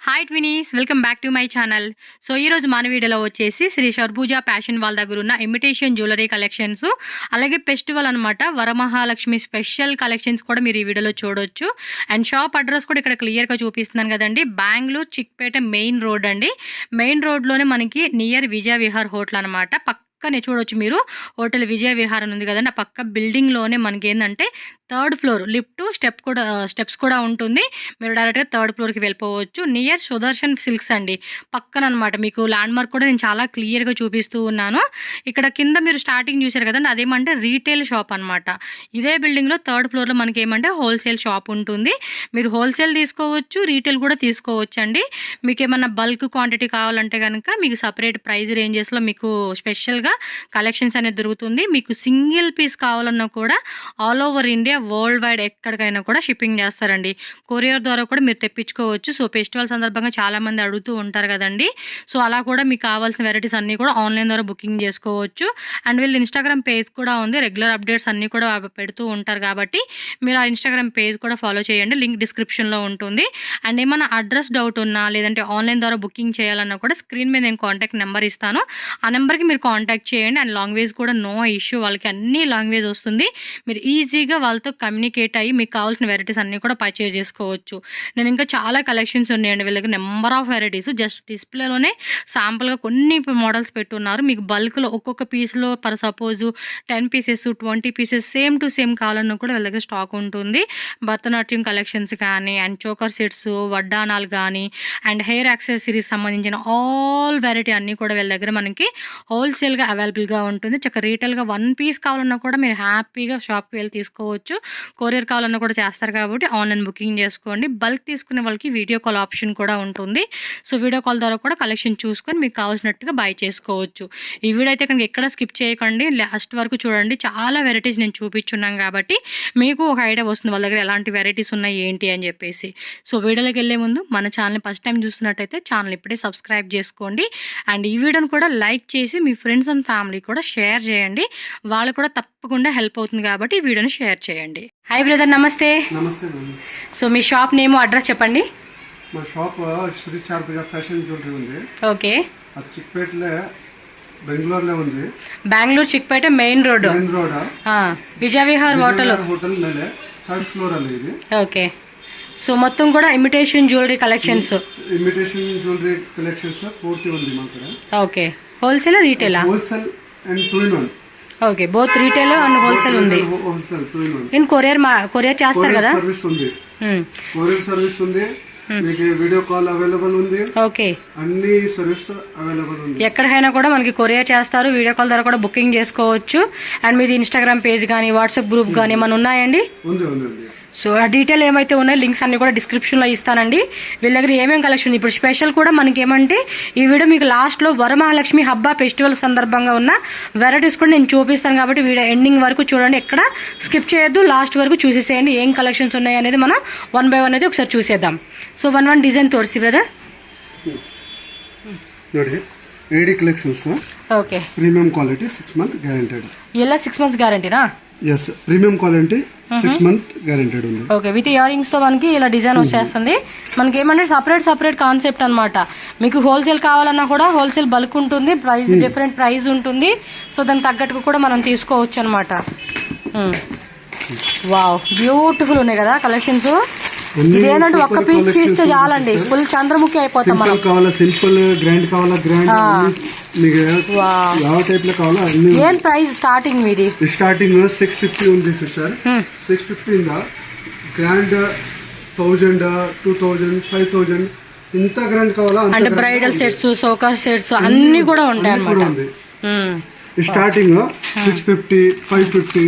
Hi twinnies, welcome back to my channel. So ఈరోజు మన వీడియోలో వచ్చేసి శ్రీ షర్బూజా ఫ్యాషన్ వాళ్ళ దగ్గర ఉన్న ఇమిటేషన్ జ్యువెలరీ కలెక్షన్స్, అలాగే ఫెస్టివల్ అనమాట వరమహాలక్ష్మి స్పెషల్ కలెక్షన్స్ కూడా మీరు ఈ వీడియోలో చూడొచ్చు. అండ్ షాప్ అడ్రస్ కూడా ఇక్కడ క్లియర్గా చూపిస్తున్నాను కదండి. బెంగళూరు చిక్పేట మెయిన్ రోడ్ అండి. మెయిన్ రోడ్లోనే మనకి నియర్ విజయ విహార్ హోటల్ అనమాట. పక్కనే చూడొచ్చు మీరు, హోటల్ విజయ విహార్ ఉంది కదండి. ఆ పక్క బిల్డింగ్లోనే మనకి ఏంటంటే థర్డ్ ఫ్లోర్ లిఫ్ట్ స్టెప్స్ కూడా ఉంటుంది. మీరు డైరెక్ట్గా థర్డ్ ఫ్లోర్కి వెళ్ళిపోవచ్చు. నియర్ సుదర్శన్ సిల్క్స్ అండి, పక్కన అనమాట. మీకు ల్యాండ్ మార్క్ కూడా నేను చాలా క్లియర్గా చూపిస్తూ ఉన్నాను. ఇక్కడ కింద మీరు స్టార్టింగ్ చూసారు కదండి, అదేమంటే రీటైల్ షాప్ అనమాట. ఇదే బిల్డింగ్లో థర్డ్ ఫ్లోర్లో మనకి ఏమంటే హోల్సేల్ షాప్ ఉంటుంది. మీరు హోల్సేల్ తీసుకోవచ్చు, రీటైల్ కూడా తీసుకోవచ్చు అండి. మీకు ఏమన్నా బల్క్ క్వాంటిటీ కావాలంటే కనుక మీకు సపరేట్ ప్రైస్ రేంజెస్లో మీకు స్పెషల్గా కలెక్షన్స్ అనేది దొరుకుతుంది. మీకు సింగిల్ పీస్ కావాలన్నా కూడా all over India, world wide ఎక్కడికైనా కూడా షిప్పింగ్ చేస్తారండి. కొరియర్ ద్వారా కూడా మీరు తెప్పించుకోవచ్చు. సో ఫెస్టివల్ సందర్భంగా చాలామంది అడుగుతూ ఉంటారు కదండి. సో అలా కూడా మీకు కావాల్సిన వెరైటీస్ అన్నీ కూడా ఆన్లైన్ ద్వారా బుకింగ్ చేసుకోవచ్చు. అండ్ వీళ్ళు ఇన్స్టాగ్రామ్ పేజ్ కూడా ఉంది. రెగ్యులర్ అప్డేట్స్ అన్నీ కూడా పెడుతూ ఉంటారు కాబట్టి మీరు ఆ ఇన్స్టాగ్రామ్ పేజ్ కూడా ఫాలో చేయండి. లింక్ డిస్క్రిప్షన్లో ఉంటుంది. అండ్ ఏమైనా అడ్రస్ డౌట్ ఉన్నా లేదంటే ఆన్లైన్ ద్వారా బుకింగ్ చేయాలన్నా కూడా స్క్రీన్ మీద నేను కాంటాక్ట్ నెంబర్ ఇస్తాను. ఆ నెంబర్కి మీరు కాంటాక్ట్ చేయండి. అండ్ లాంగ్వేజ్ కూడా నో ఇష్యూ, వాళ్ళకి అన్ని లాంగ్వేజ్ వస్తుంది. మీరు ఈజీగా వాళ్ళతో కమ్యూనికేట్ అయ్యి మీకు కావాల్సిన వెరైటీస్ అన్నీ కూడా పర్చేజ్ చేసుకోవచ్చు. నేను ఇంకా చాలా కలెక్షన్స్ ఉన్నాయండి వీళ్ళకి, నెంబర్ ఆఫ్ వెరైటీస్. జస్ట్ డిస్ప్లేలోనే శాంపుల్గా కొన్ని మోడల్స్ పెట్టున్నారు. మీకు బల్క్లో ఒక్కొక్క పీస్లో per suppose 10 pieces 20 pieces same to same కావాలన్నా కూడా వీళ్ళ దగ్గర స్టాక్ ఉంటుంది. భరతనాట్యం కలెక్షన్స్ కానీ, అండ్ చోకర్ సెట్స్, వడ్డానాలు కానీ, అండ్ హెయిర్ యాక్సెసరీస్ సంబంధించిన ఆల్ వెరైటీ అన్నీ కూడా వీళ్ళ దగ్గర మనకి హోల్సేల్గా అవైలబుల్గా ఉంటుంది. చక్కగా రీటైల్గా 1 పీస్ కావాలన్నా కూడా మీరు హ్యాపీగా షాప్కి వెళ్ళి తీసుకోవచ్చు. కొరియర్ కావాలన్నా కూడా చేస్తారు కాబట్టి ఆన్లైన్ బుకింగ్ చేసుకోండి. బల్క్ తీసుకునే వాళ్ళకి వీడియో కాల్ ఆప్షన్ కూడా ఉంటుంది. సో వీడియో కాల్ ద్వారా కూడా కలెక్షన్ చూసుకొని మీకు కావాల్సినట్టుగా బై చేసుకోవచ్చు. ఈ వీడియో అయితే కనుక ఎక్కడ స్కిప్ చేయకండి, లాస్ట్ వరకు చూడండి. చాలా వెరైటీస్ నేను చూపించున్నాను కాబట్టి మీకు ఒక ఐడియా వస్తుంది వాళ్ళ దగ్గర ఎలాంటి వెరైటీస్ ఉన్నాయి ఏంటి అని చెప్పేసి. సో వీడియోలోకి వెళ్ళే ముందు మన ఛానల్ని ఫస్ట్ టైం చూస్తున్నట్టయితే ఛానల్ ఇప్పుడే సబ్స్క్రైబ్ చేసుకోండి. అండ్ ఈ వీడియోని కూడా లైక్ చేసి మీ ఫ్రెండ్స్ అండ్ ఫ్యామిలీ కూడా షేర్ చేయండి. వాళ్ళు కూడా తప్పకుండా హెల్ప్ అవుతుంది కాబట్టి ఈ వీడియోని షేర్ చేయండి. హాయ్ బ్రదర్, నమస్తే. నమస్తే. సో మీ షాప్ నేమ్, అడ్రస్ చెప్పండి. మా షాప్ శ్రీ షర్బూజా ఫ్యాషన్ జ్యువెలరీ ఉంది. ఓకే. చిక్పేటలో బెంగళూరులో ఉంది. బెంగళూరు చిక్పేట మెయిన్ రోడ్ విజయ విహార్ హోటల్ ಮೇಲೆ థర్డ్ ఫ్లోర్ ಅಲ್ಲಿ ಇದೆ. ఓకే. సో మొత్తం కూడా ఇమిటేషన్ జ్యువెలరీ కలెక్షన్స్ పూర్తి ఉంది మా దగ్గర. Okay. Wholesale retail? Wholesale and 2 in 1. Okay, both retail and wholesale ఉంది. ఇన్ కొరియర్ చేస్తారు కదా? సర్వీస్ ఉంది, కొరియర్ సర్వీస్ ఉంది. మీకు వీడియో కాల్ అవైలబుల్ ఉంది. ఓకే, అన్ని సర్వీస్ అవైలబుల్ ఉంది. ఎక్కడికైనా కూడా మనకి కొరియర్ చేస్తారు. వీడియో కాల్ ద్వారా కూడా బుకింగ్ చేసుకోవచ్చు. అండ్ మీది ఇన్స్టాగ్రామ్ పేజ్ కానీ వాట్సాప్ గ్రూప్ కానీ ఏమైనా ఉన్నాయండి? ఉంది. సో ఆ డీటెయిల్ ఏమైతే ఉన్నాయో లింక్స్ అన్ని కూడా డిస్క్రిప్షన్లో ఇస్తానండి. వీళ్ళ దగ్గర ఏమేమి కలెక్షన్ ఇప్పుడు స్పెషల్ కూడా మనకి ఏమంటే ఈ వీడియో మీకు లాస్ట్లో వరమహాలక్ష్మి హబ్బా ఫెస్టివల్ సందర్భంగా ఉన్న వెరైటీస్ కూడా నేను చూపిస్తాను కాబట్టి వీడియో ఎండింగ్ వరకు చూడండి, ఎక్కడ స్కిప్ చేయొద్దు. లాస్ట్ వరకు చూసేసేయండి ఏం కలెక్షన్స్ ఉన్నాయి అనేది మనం 1 by 1 అయితే ఒకసారి చూసేద్దాం. సో 1 డిజైన్ తోరిసి బ్రదర్. ನೋಡಿ, ಏಡಿ collections. Okay. Premium quality 6 months guaranteed. ಎಲ್ಲ 6 months గ్యారంటీనా? Yes, premium quality 6 months guaranteed ఉంది. ఓకే. విత్ ఇయర్ రింగ్స్ తో మనకి ఇలా డిజైన్ వచ్చేస్తుంది. మనకి ఏమంటే సపరేట్ కాన్సెప్ట్ అనమాట. మీకు హోల్సేల్ కావాలన్నా కూడా హోల్సేల్ బల్క్ ఉంటుంది, ప్రైస్ డిఫరెంట్ ప్రైస్ ఉంటుంది. సో దానికి తగ్గట్టుగా కూడా మనం తీసుకోవచ్చు అనమాట. వావ్, బ్యూటిఫుల్ ఉన్నాయి కదా కలెక్షన్స్. ఇదేంటంటే ఒక్క పీస్ చేస్తే చాలండి, ఫుల్ చంద్రముఖి అయిపోతాం మనం. కావాలా సింపుల్, గ్రాండ్ కావాలా గ్రాండ్, ఏం ప్రైస్ స్టార్టింగ్ మీది? స్టార్టింగ్ 650 ఉంది సార్. 650 ఇందా గ్రాండ్ 1000, 2000, 5000 ఇంత గ్రాండ్ కావాలా అంటే బ్రైడల్ సెట్స్, సోకర్ సెట్స్ అన్ని కూడా ఉంటాయి అన్నమాట. స్టార్టింగ్ 650, 550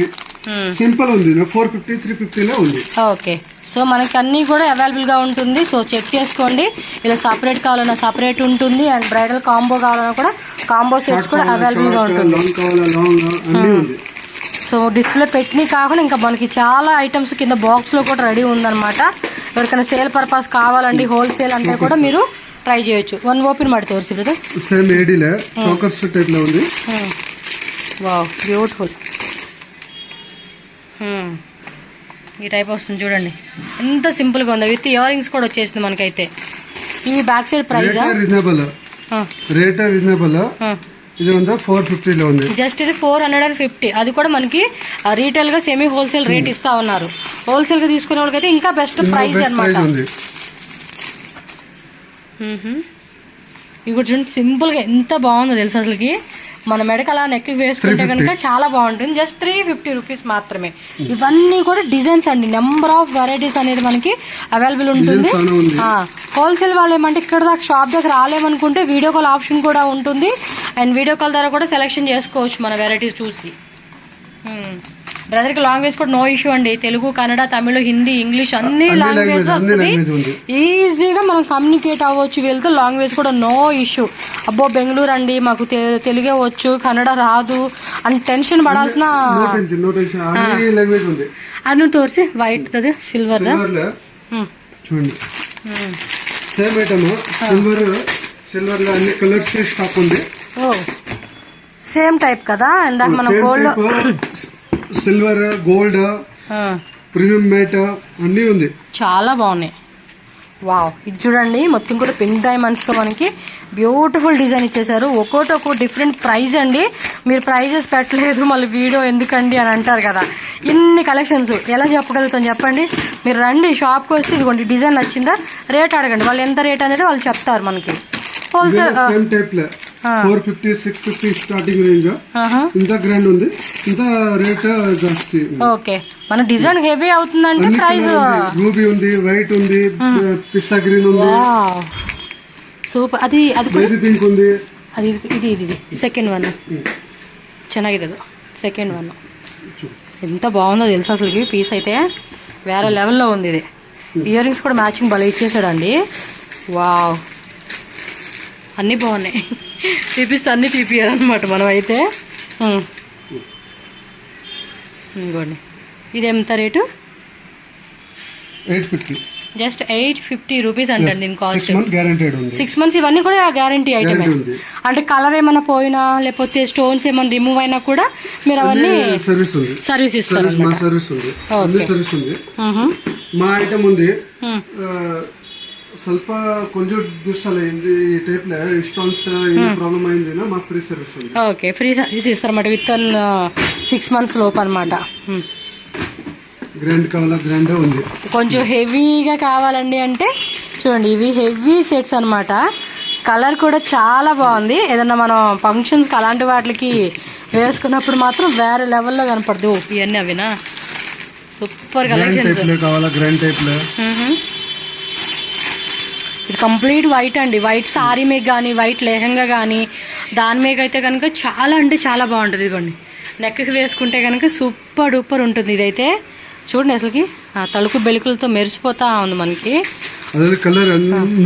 సింపుల్ ఉంది, 450, 350 లో ఉంది. ఓకే. సో మనకి అన్నీ కూడా అవైలబుల్గా ఉంటుంది. సో చెక్ చేసుకోండి. ఇలా సపరేట్ కావాలన్నా సపరేట్ ఉంటుంది. అండ్ బ్రైడల్ కాంబో కావాలన్నా కూడా కాంబో సెట్స్ కూడా అవైలబుల్గా ఉంటుంది. సో డిస్ప్లే పెట్టినవి కాకుండా ఇంకా మనకి చాలా ఐటమ్స్ కింద బాక్స్లో కూడా రెడీ ఉందన్నమాట. ఎవరికైనా సేల్ పర్పస్ కావాలండి హోల్సేల్ అంటే కూడా మీరు ట్రై చేయొచ్చు. 1 ఓపెన్ ಮಾಡಿ ತೋರಿಸಿ ಬ್ರದರ್. సేమ్ ఏడీలే చోకర్స్ టైప్ లో ఉంది. Wow, beautiful. ఈ టైప్ వస్తుంది చూడండి, ఎంత సింపుల్గా ఉందో. విత్ ఇయర్ రింగ్స్ కూడా వచ్చేసింది మనకైతే. ఈ back side price reasonable rate reasonable ఇది ఉందా 450 లో ఉంది. జస్ట్ ఇది 450. అది కూడా మనకి రీటైల్ గా సెమీ హోల్సేల్ రేట్ ఇస్తా ఉన్నారు. హోల్సేల్ గా తీసుకునే వాళ్ళకైతే ఇంకా బెస్ట్ ప్రైస్ అన్నమాట. ఇవి కూడా చూడండి సింపుల్ గా ఎంత బాగుందో తెలుసు అసలుకి. మన మెడకు అలా నెక్ వేసుకుంటే కనుక చాలా బాగుంటుంది. జస్ట్ 350 రూపీస్ మాత్రమే. ఇవన్నీ కూడా డిజైన్స్ అండి. నెంబర్ ఆఫ్ వెరైటీస్ అనేది మనకి అవైలబుల్ ఉంటుంది. హోల్సేల్ వాళ్ళు ఏమంటే ఇక్కడ దాకా షాప్ దగ్గర రాలేమనుకుంటే వీడియో కాల్ ఆప్షన్ కూడా ఉంటుంది. అండ్ వీడియో కాల్ ద్వారా కూడా సెలెక్షన్ చేసుకోవచ్చు మన వెరైటీస్ చూసి. బ్రదర్కి లాంగ్వేజ్ కూడా నో ఇష్యూ అండి. తెలుగు, కన్నడ, తమిళ, హిందీ, ఇంగ్లీష్ అన్ని లాంగ్వేజ్ వస్తుంది. ఈజీగా మనం కమ్యూనికేట్ అవ్వచ్చు వీళ్ళతో. లాంగ్వేజ్ కూడా నో ఇష్యూ. అబ్బో బెంగళూరు అండి మాకు తెలుగే వచ్చు కన్నడ రాదు అని టెన్షన్ పడాల్సిన అను తోర్చి వైట్ సిల్వర్ చూడండి. సేమ్ ఐటమ్ సిల్వర్ లో అన్ని కలర్స్ స్టాక్ ఉంది. ఓ సేమ్ టైప్ కదా ఇందాక మనం gold silver gold premium matte అన్ని ఉంది. చాలా బాగున్నాయి. వావ్ ఇది చూడండి మొత్తం కూడా పింక్ డైమండ్స్ తో మనకి బ్యూటిఫుల్ డిజైన్ ఇచ్చేసారు. ఒక్కో డిఫరెంట్ ప్రైస్ అండి. మీరు ప్రైజెస్ పెట్టలేదు మళ్ళీ వీడియో ఎందుకండి అని అంటారు కదా. ఇన్ని కలెక్షన్స్ ఎలా చెప్పగలుగుతాం చెప్పండి. మీరు రండి షాప్కి వస్తే ఇదిగోండి డిజైన్ నచ్చిందా రేట్ అడగండి. వాళ్ళు ఎంత రేట్ అనేది వాళ్ళు చెప్తారు మనకి. Wholesale 450 650 starting range. ఇంత గ్రాండ్ ఉంది, ఇంత రేట్ జాస్తి. ఓకే మన డిజైన్ హెవీ అవుతుందంటే ప్రైస్. రూబీ ఉంది, వైట్ ఉంది, పిస్తా గ్రీన్ ఉంది, సూపర్. అది బేబీ పింక్ ఉంది. అది ఇది సెకండ్ వన్ ಚೆನ್ನಾಗಿದೆ. సెకండ్ వన్ ఎంత బాగుందో తెలుసు అసలుకి. పీస్ అయితే వేరే లెవెల్లో ఉంది. ఇది ఇయర్ రింగ్స్ కూడా మ్యాచింగ్ భలే ఇచ్చేసాడండి. వావ్ అన్నీ బాగున్నాయి. తీపిస్తే అన్నీ తీపియాలన్నమాట మనం అయితే. ఇంకోండి ఇది ఎంత రేటు? 850. జస్ట్ 850 రూపీస్ అంటండి దీని కాస్ట్. 6 months ఇవన్నీ కూడా గ్యారంటీ ఐటమే. అంటే కలర్ ఏమైనా పోయినా లేకపోతే స్టోన్స్ ఏమైనా రిమూవ్ అయినా కూడా మీరు అవన్నీ సర్వీస్ ఇస్తారు. మా ఐటమ్ ఉంది ಸ್ವಲ್ಪ కొంచెం దుస్సలైంది ఈ టైప్ లో స్టోన్స్ ప్రాబ్లం అయింది మా ఫ్రీ సర్వీస్ ఉంది. ఓకే ఫ్రీ సర్వీస్ ఇస్తారన్నమాట విత్ 6 months లోపు అన్నమాట. గ్రాండ్ కావాలా గ్రాండ్ ఉంది. కొంచెం హెవీగా కావాలండి అంటే చూడండి ఇవి హెవీ సెట్స్ అన్నమాట. కలర్ కూడా చాలా బాగుంది. ఏదన్నా మనం ఫంక్షన్స్ కి అలాంటి వాటికి వేసుకున్నప్పుడు మాత్రం వేరే లెవెల్లో కనపడుతుంది. ఇవన్నీ అవినా సూపర్ కలెక్షన్స్. కావాలా గ్రాండ్ టైప్ లో. ఇది కంప్లీట్ వైట్ అండి. వైట్ సారీ మీద కానీ వైట్ లెహంగా కానీ దాని మీద అయితే కనుక చాలా అంటే చాలా బాగుంటుంది. ఇదిగోండి నెక్కి వేసుకుంటే కనుక సూపర్ డూపర్ ఉంటుంది. ఇదైతే చూడండి అసలుకి తలుపు బెలుకులతో మెరిసిపోతా ఉంది మనకి. కలర్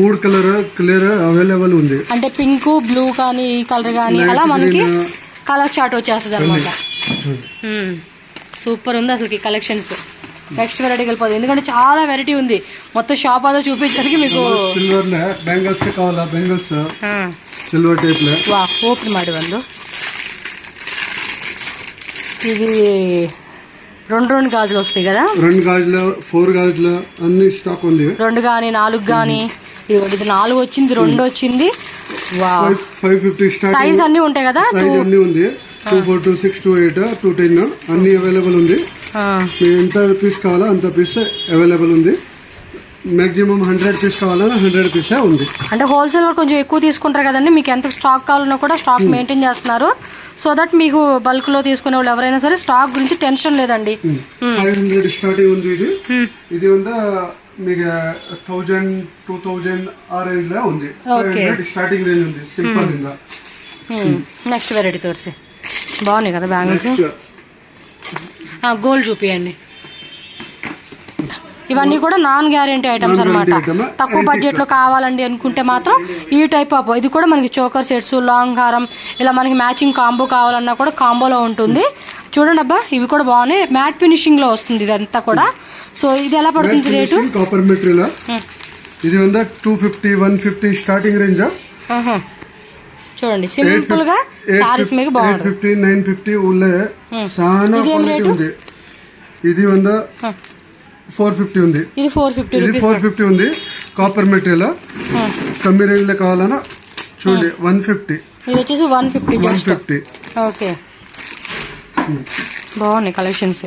3 కలర్ అవైలబుల్ ఉంది. అంటే పింక్ బ్లూ కానీ ఈ కలర్ కానీ అలా మనకి కలర్ చార్ట్ వచ్చేస్తుంది అనమాట. సూపర్ ఉంది అసలుకి కలెక్షన్స్. నెక్స్ట్ వెరైటీ వెళ్ళిపోతుంది ఎందుకంటే చాలా వెరైటీ ఉంది. మొత్తం షాప్ అదో చూపించడానికి మీకు సిల్వర్ బ్యాంగిల్స్ కావాలా బ్యాంగిల్స్ సిల్వర్ టైప్ లో వా ఓపెన్ ಮಾಡಿ ಒಂದು ఇది 2 గాజులు వస్తాయి కదా. 2 గాజులు 4 గాజులు అన్ని స్టాక్ ఉంది. 2 గానీ 4 గానీ ఇది 4 వచ్చింది 2 వచ్చింది. వావ్ 550 స్టార్ట్ సైజ్ అన్ని ఉంటాయి కదా. సైజ్ అన్ని ఉంది. 24 26 28 210 అన్ని అవైలబుల్ ఉంది. మీరు ఎంత పీస్ కావాలా అంత పీస్ అవైలబుల్ ఉంది. మాక్సిమం 100 పీస్ కావాలన్నా 100 పీస్ ఉంది. అంటే హోల్సేల్ కొంచెం ఎక్కువ తీసుకుంటారు కదండి. మీకు ఎంత స్టాక్ కావాలన్నా కూడా స్టాక్ మెయింటైన్ చేస్తున్నారు. సో దట్ మీకు బల్క్ లో తీసుకునే వాళ్ళు ఎవరైనా సరే స్టాక్ గురించి టెన్షన్ లేదండి. 500 స్టార్టింగ్ ఉంది. ఇది ఉందా మీకు 1000 2000 ఆ రేంజ్ లో ఉంది. 500 స్టార్టింగ్ రేంజ్ ఉంది. సింపుల్ ఇందా. నెక్స్ట్ వెరైటీ తోర్సి బాగున్నాయి కదా బ్యాంగిల్స్. గోల్డ్ చూపియండి. ఇవన్నీ కూడా నాన్ గ్యారెంటీ ఐటమ్స్ అనమాట. తక్కువ బడ్జెట్ లో కావాలండి అనుకుంటే మాత్రం ఈ టైప్ ఆఫ్ ఇది కూడా మనకి చోకర్ సెట్స్ లాంగ్ హారం ఇలా మనకి మ్యాచింగ్ కాంబో కావాలన్నా కూడా కాంబోలో ఉంటుంది. చూడండి అబ్బా ఇవి కూడా బాగున్నాయి. మ్యాట్ ఫినిషింగ్ లో వస్తుంది ఇదంతా కూడా. సో ఇది ఎలా పడుతుంది రేటు? కాపర్ మెటీరియల్ ఇది ఉందా 250 150 స్టార్టింగ్ రేంజ్. చూడండి సింపుల్ గా సారీస్ మీద బాగుంటుంది. 850 950 ఉల్లే చాలా క్వాలిటీ ఉంది. ఇది ఉందా 450 ఉంది. ఇది 450 ఉంది. కాపర్ మెటీరియల్ కమ్మి రేంజ్ లో కావాలన్నా చూడండి 150. ఇది వచ్చేసి 150 జస్ట్. 150. ఓకే, బాగున్నాయి కలెక్షన్స్.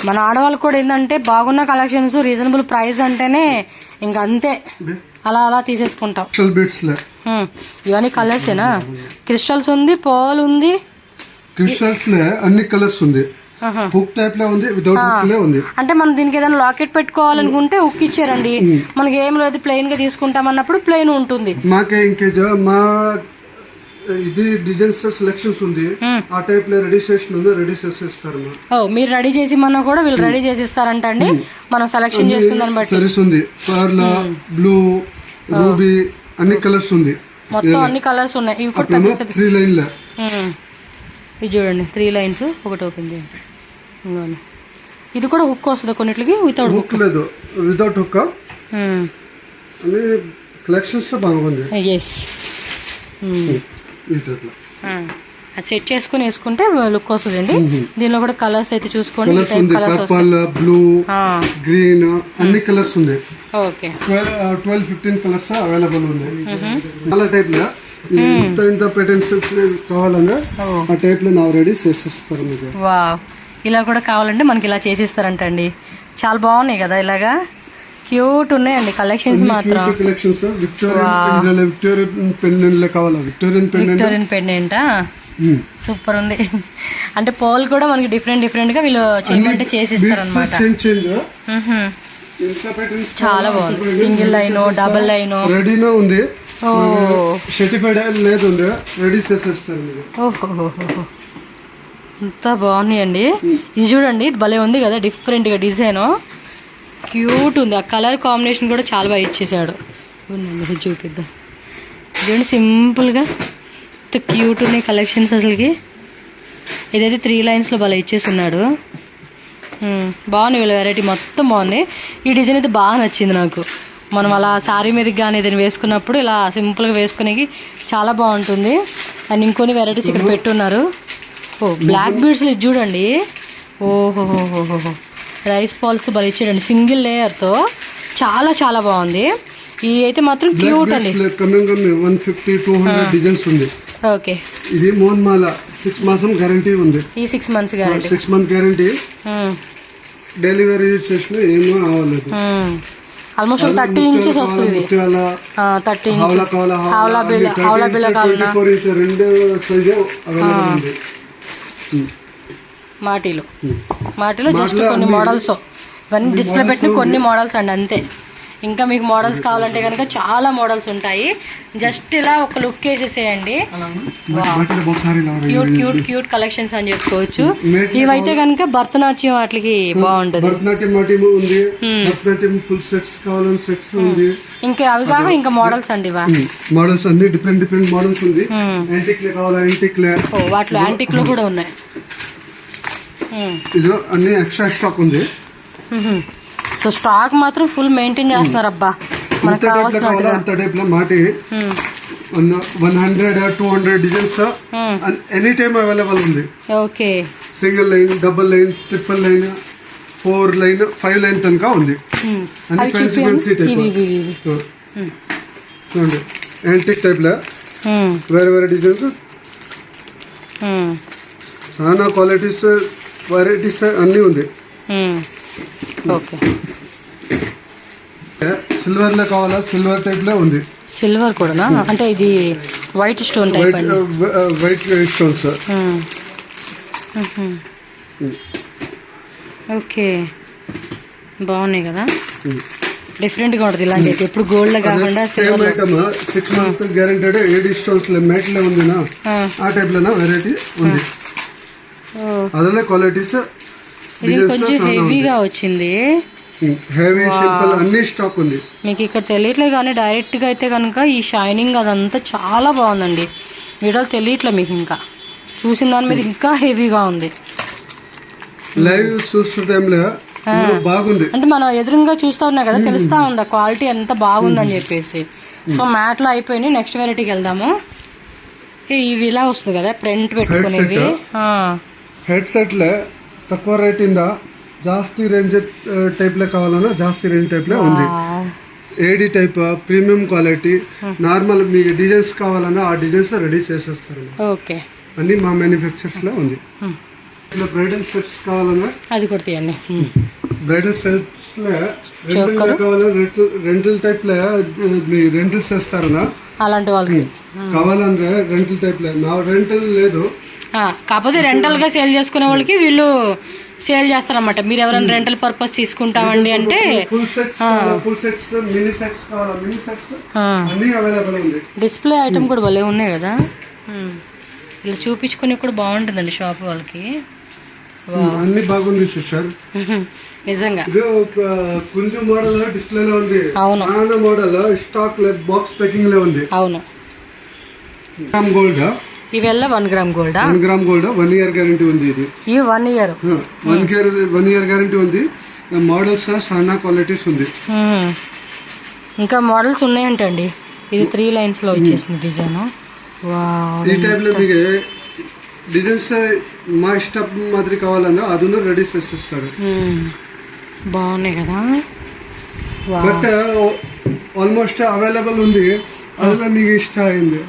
మన ఆడవాళ్ళకి కూడా ఏంటంటే బాగున్న కలెక్షన్స్, రీజనబుల్ ప్రైస్ అంటేనే ఇంకా అంతే, అలా అలా తీసేసుకుంటాం. ఇవన్నీ కలర్సేనా? క్రిస్టల్స్ ఉంది, పర్ల్ ఉంది, క్రిస్టల్స్ అన్ని కలర్స్ ఉంది. హుక్ టైప్ లో ఉంది, వితౌట్ హుక్ లో ఉంది. అంటే మనం దీనికి ఏదైనా లాకెట్ పెట్టుకోవాలనుకుంటే హుక్ ఇచ్చారండి. మనకి ఏం లేదు, ప్లెయిన్ గా తీసుకుంటాం అన్నప్పుడు ప్లెయిన్ ఉంటుంది. మాకే ఇంకే మా ఇది డిజైన్స్ సెలెక్షన్స్ ఉంది, ఆ టైప్ లో రెడీ చేసిన ఉంది, రెడీ చేసి ఇస్తారు. మీరు రెడీ చేసి మన కూడా వీళ్ళు రెడీ చేసి ఇస్తారంట అండి. మనం సెలెక్షన్ చేసుకుందాన్ని బట్టి సరీస్ ఉంది. పర్ల్, బ్లూ, రూబీ అన్ని కలర్స్ ఉంది. మొత్తం అన్ని కలర్స్ ఉన్నాయి. ఇవి కూడా 3 లైన్ లో. ఇది చూడండి 3 లైన్స్. ఒకటి ఓపెన్ చేయండి. ఇది కూడా హుక్ వస్తుంది కొన్నిటికి, వితౌట్ హుక్ లేదు, వితౌట్ హుక్. అన్ని కలెక్షన్స్ బాగుంది. ఎస్, సెట్ చేసుకుని వేసుకుంటే లుక్ వస్తుందండి. దీనిలో కూడా కలర్స్ అయితే చూసుకోండి. పర్పుల్, బ్లూ, గ్రీన్ అన్ని కలర్స్ ఉంది. ఓకే, 12-15 కలర్స్ అవైలబుల్ ఉంది. చాలా టైప్ లో ఇంత ప్యాటర్న్స్ కావాలన్నా ఆ టైప్ లో ನಾವು రెడీ చేసిస్తారు మీకు. వావ్, ఇలా కూడా కావాలంటే మనకి ఇలా చేసిస్తారంట అండి. చాలా బాగున్నాయి కదా, ఇలాగా క్యూట్ ఉన్నాయండి కలెక్షన్స్ మాత్రం. విక్టోరియన్ పెండెంట్ సూపర్ ఉంది. అంటే పోల్ కూడా మనకి డిఫరెంట్ డిఫరెంట్ గా వీళ్ళు చేయమంటే చేసిస్తారు అనమాట. చాలా బాగుంది. సింగిల్ లైన్, డబుల్ లైన్ రెడీనా ఉంది. సర్టిఫైడ్ లేదు, రెడీ చేసేస్తారు. ఓహో, అంత బాగున్నాయండి. ఇది చూడండి, భలే ఉంది కదా, డిఫరెంట్ గా డిజైన్ క్యూట్ ఉంది. ఆ కలర్ కాంబినేషన్ కూడా చాలా బాగా ఇచ్చేసాడు. చూపిద్దాం చూడండి, సింపుల్గా ఇంత క్యూట్ ఉన్నాయి కలెక్షన్స్ అసలుకి. ఇదైతే 3 లైన్స్లో భలే ఇచ్చేస్తున్నాడు. బాగుంది, వీళ్ళ వెరైటీ మొత్తం బాగుంది. ఈ డిజైన్ అయితే బాగా నచ్చింది నాకు. మనం అలా శారీ మీదకి కానీ ఏదైనా వేసుకున్నప్పుడు ఇలా సింపుల్గా వేసుకునేకి చాలా బాగుంటుంది. అండ్ ఇంకొన్ని వెరైటీస్ ఇక్కడ పెట్టున్నారు. బ్లాక్ బీడ్స్ ఇది చూడండి. ఓహోహోహోహో, రైస్ పాల్స్ భలే ఇచ్చాడండి సింగిల్ లేయర్తో. చాలా చాలా బాగుంది. ఈ అయితే మాత్రం క్యూట్ అండి. 150-200 డిజైన్స్ ఉంది. ఓకే, ఇది మోన్ మాల 6 మాసం గ్యారంటీ ఉంది. ఈ 6 months guarantee. 6 month guarantee. Delivery చేసిన ఏమో అవ్వలేదు. ఆల్మోస్ట్ 30 inches వస్తుంది. 30 inches హౌలా బిల్ల కావాలన్నా 24 inch రెండు సైజ్ అవైలబుల్ ఉంది. మాటిలో జస్ట్ కొన్ని మోడల్స్, ఇవన్నీ డిస్ప్లే పెట్టిన కొన్ని మోడల్స్ అండి అంతే. ఇంకా మీకు మోడల్స్ కావాలంటే కనుక చాలా మోడల్స్ ఉంటాయి. జస్ట్ ఇలా ఒక లుక్ వేసేసేయండి. క్యూట్ క్యూట్ క్యూట్ కలెక్షన్స్ అని చెప్పుకోవచ్చు. ఇవైతే కనుక భరతనాట్యం వాటికి బాగుంటది. ఇంకా అవి కాక ఇంకా మోడల్స్ అండి. మోడల్స్ అన్ని డిఫరెంట్ డిఫరెంట్ మోడల్స్ ఉంది. వాటిలో యాంటిక్ లో కూడా ఉన్నాయి. ఇది అన్ని ఎక్స్ట్రా స్టాక్ ఉంది. సో స్టాక్ మాత్రం ఫుల్ మెయింటైన్ చేస్తున్నారు. అబ్బా, మనకు కావాల్సిన 100-200 డిజైన్స్ ఎనీ టైమ్ అవైలబుల్ ఉంది. Okay, single line, double line, triple line, 4 line, 5 line తనక ఉంది. చూడండి, యాంటిక్ టైప్ లో వేరే వేరే డిజైన్స్, చాలా క్వాలిటీస్, వెరైటీస్ అన్ని ఉంది. ఓకే, సిల్వర్ లో కావాలా? సిల్వర్ టైప్ లో ఉంది. సిల్వర్ కూడా అంటే ఇది వైట్ స్టోన్ టైప్ అండి. White stones. ఓకే, బాగున్నాయి కదా, డిఫరెంట్ గా ఉంటుంది. ఇలాంటి ఎప్పుడు గోల్డ్ లో కాకుండా సిల్వర్. 6 months guaranteed. 8 స్టోన్స్ లో మ్యాట్ లో ఉంది, ఆ టైప్ లో వెరైటీ ఉంది. అదే క్వాలిటీస్. ఇది కొంచెం హెవీగా వచ్చింది. హెవీ సింపుల్ అన్ని స్టాక్ ఉంది. మీకు ఇక్కడ తెలియట్లేదు కానీ డైరెక్ట్ గా అయితే కనుక ఈ షైనింగ్ అదంతా చాలా బాగుందండి. వీడియోలు తెలియట్లే మీకు, ఇంకా చూసిన దాని మీద ఇంకా హెవీగా ఉంది. లైవ్ చూస్తున్న టైంలో బాగుంది. అంటే మనం ఎదురుగా చూస్తా ఉన్నా కదా, తెలుస్తా ఉందా క్వాలిటీ ఎంత బాగుందని చెప్పేసి. సో మ్యాట్ లో అయిపోయినాయి. నెక్స్ట్ వెరైటీకి వెళ్దాము. ఇవి ఇలా వస్తుంది కదా ప్రింట్ పెట్టుకునేవి. హెడ్ సెట్ లో తక్కువ రేట్ ఇందా, ಜಾಸ್ತಿ ರೇಂಜ್ ಟೈಪ್ ಲೇ ಕಾವಾಲನ ಜಾಸ್ತಿ ರೇಂಜ್ ಟೈಪ್ ಲೇ ఉంది. AD type premium quality normal మీకు డిజైన్స్ కావాలన్నా ఆ డిజైన్స్ రెడీ చేసేస్తారు. ఓకే, అన్ని మా మ్యానుఫ్యాక్చర్స్ లో ఉంది. ఇట్లా బ్రైడల్ సెట్స్ కావాలన్నా అది కూడా తీయండి. బ్రైడల్ సెట్స్ లో రెంటల్ కావాలన్నా రెంటల్ టైప్ లో రెంటల్ చేస్తారన్నా అలాంటి వాళ్ళకి కావాలంటే రెంటల్ టైప్ లో. నా రెంటల్ లేదు, కాకపోతే రెంటల్ గా సేల్ చేసుకునే వాళ్ళకి వీళ్ళు సేల్ చేస్తారన్నమాట. మీరు ఎవరైనా రెంటల్ పర్పస్ తీసుకుంటామండి అంటే ఫుల్ సెట్స్ మినీ సెట్స్ కావాలా, మినీ సెట్స్ అన్ని అవైలబుల్ ఉంది. డిస్ప్లే ఐటమ్ కూడా భలే ఉన్నాయి కదా, ఇలా చూపించుకుని కూడా బాగుంటుందండి షాప్ వాళ్ళకి. అన్ని బాగుంది సార్ నిజంగా. ఇది ఒక కొంచెం మోడల్ డిస్ప్లే లో ఉంది. అవును, చాలా మోడల్ స్టాక్ బాక్స్ ప్యాకింగ్ లో ఉంది. అవును. గ్రామ్ గోల్డ్ ఇవెల్ల 1 gram gold, 1 gram gold 1 year guarantee ఉంది. ఇది ఇవి 1 ఇయర్ 1 ఇయర్ గ్యారంటీ ఉంది. మోడల్స్ చాలా క్వాలిటీస్ ఉంది. ఇంకా మోడల్స్ ఉన్నాయంటండి. ఇది 3 లైన్స్ లో వచ్చేసింది డిజైన్. ఈ టైప్ లో మీకు డిజైన్స్ మా ఇష్టం మాదిరి కావాలన్నా అది రెడీ చేసిస్తారు. బాగున్నాయి కదా, బట్ ఆల్మోస్ట్ అవైలబుల్ ఉంది. అదిలో మీకు ఇష్టం అయింది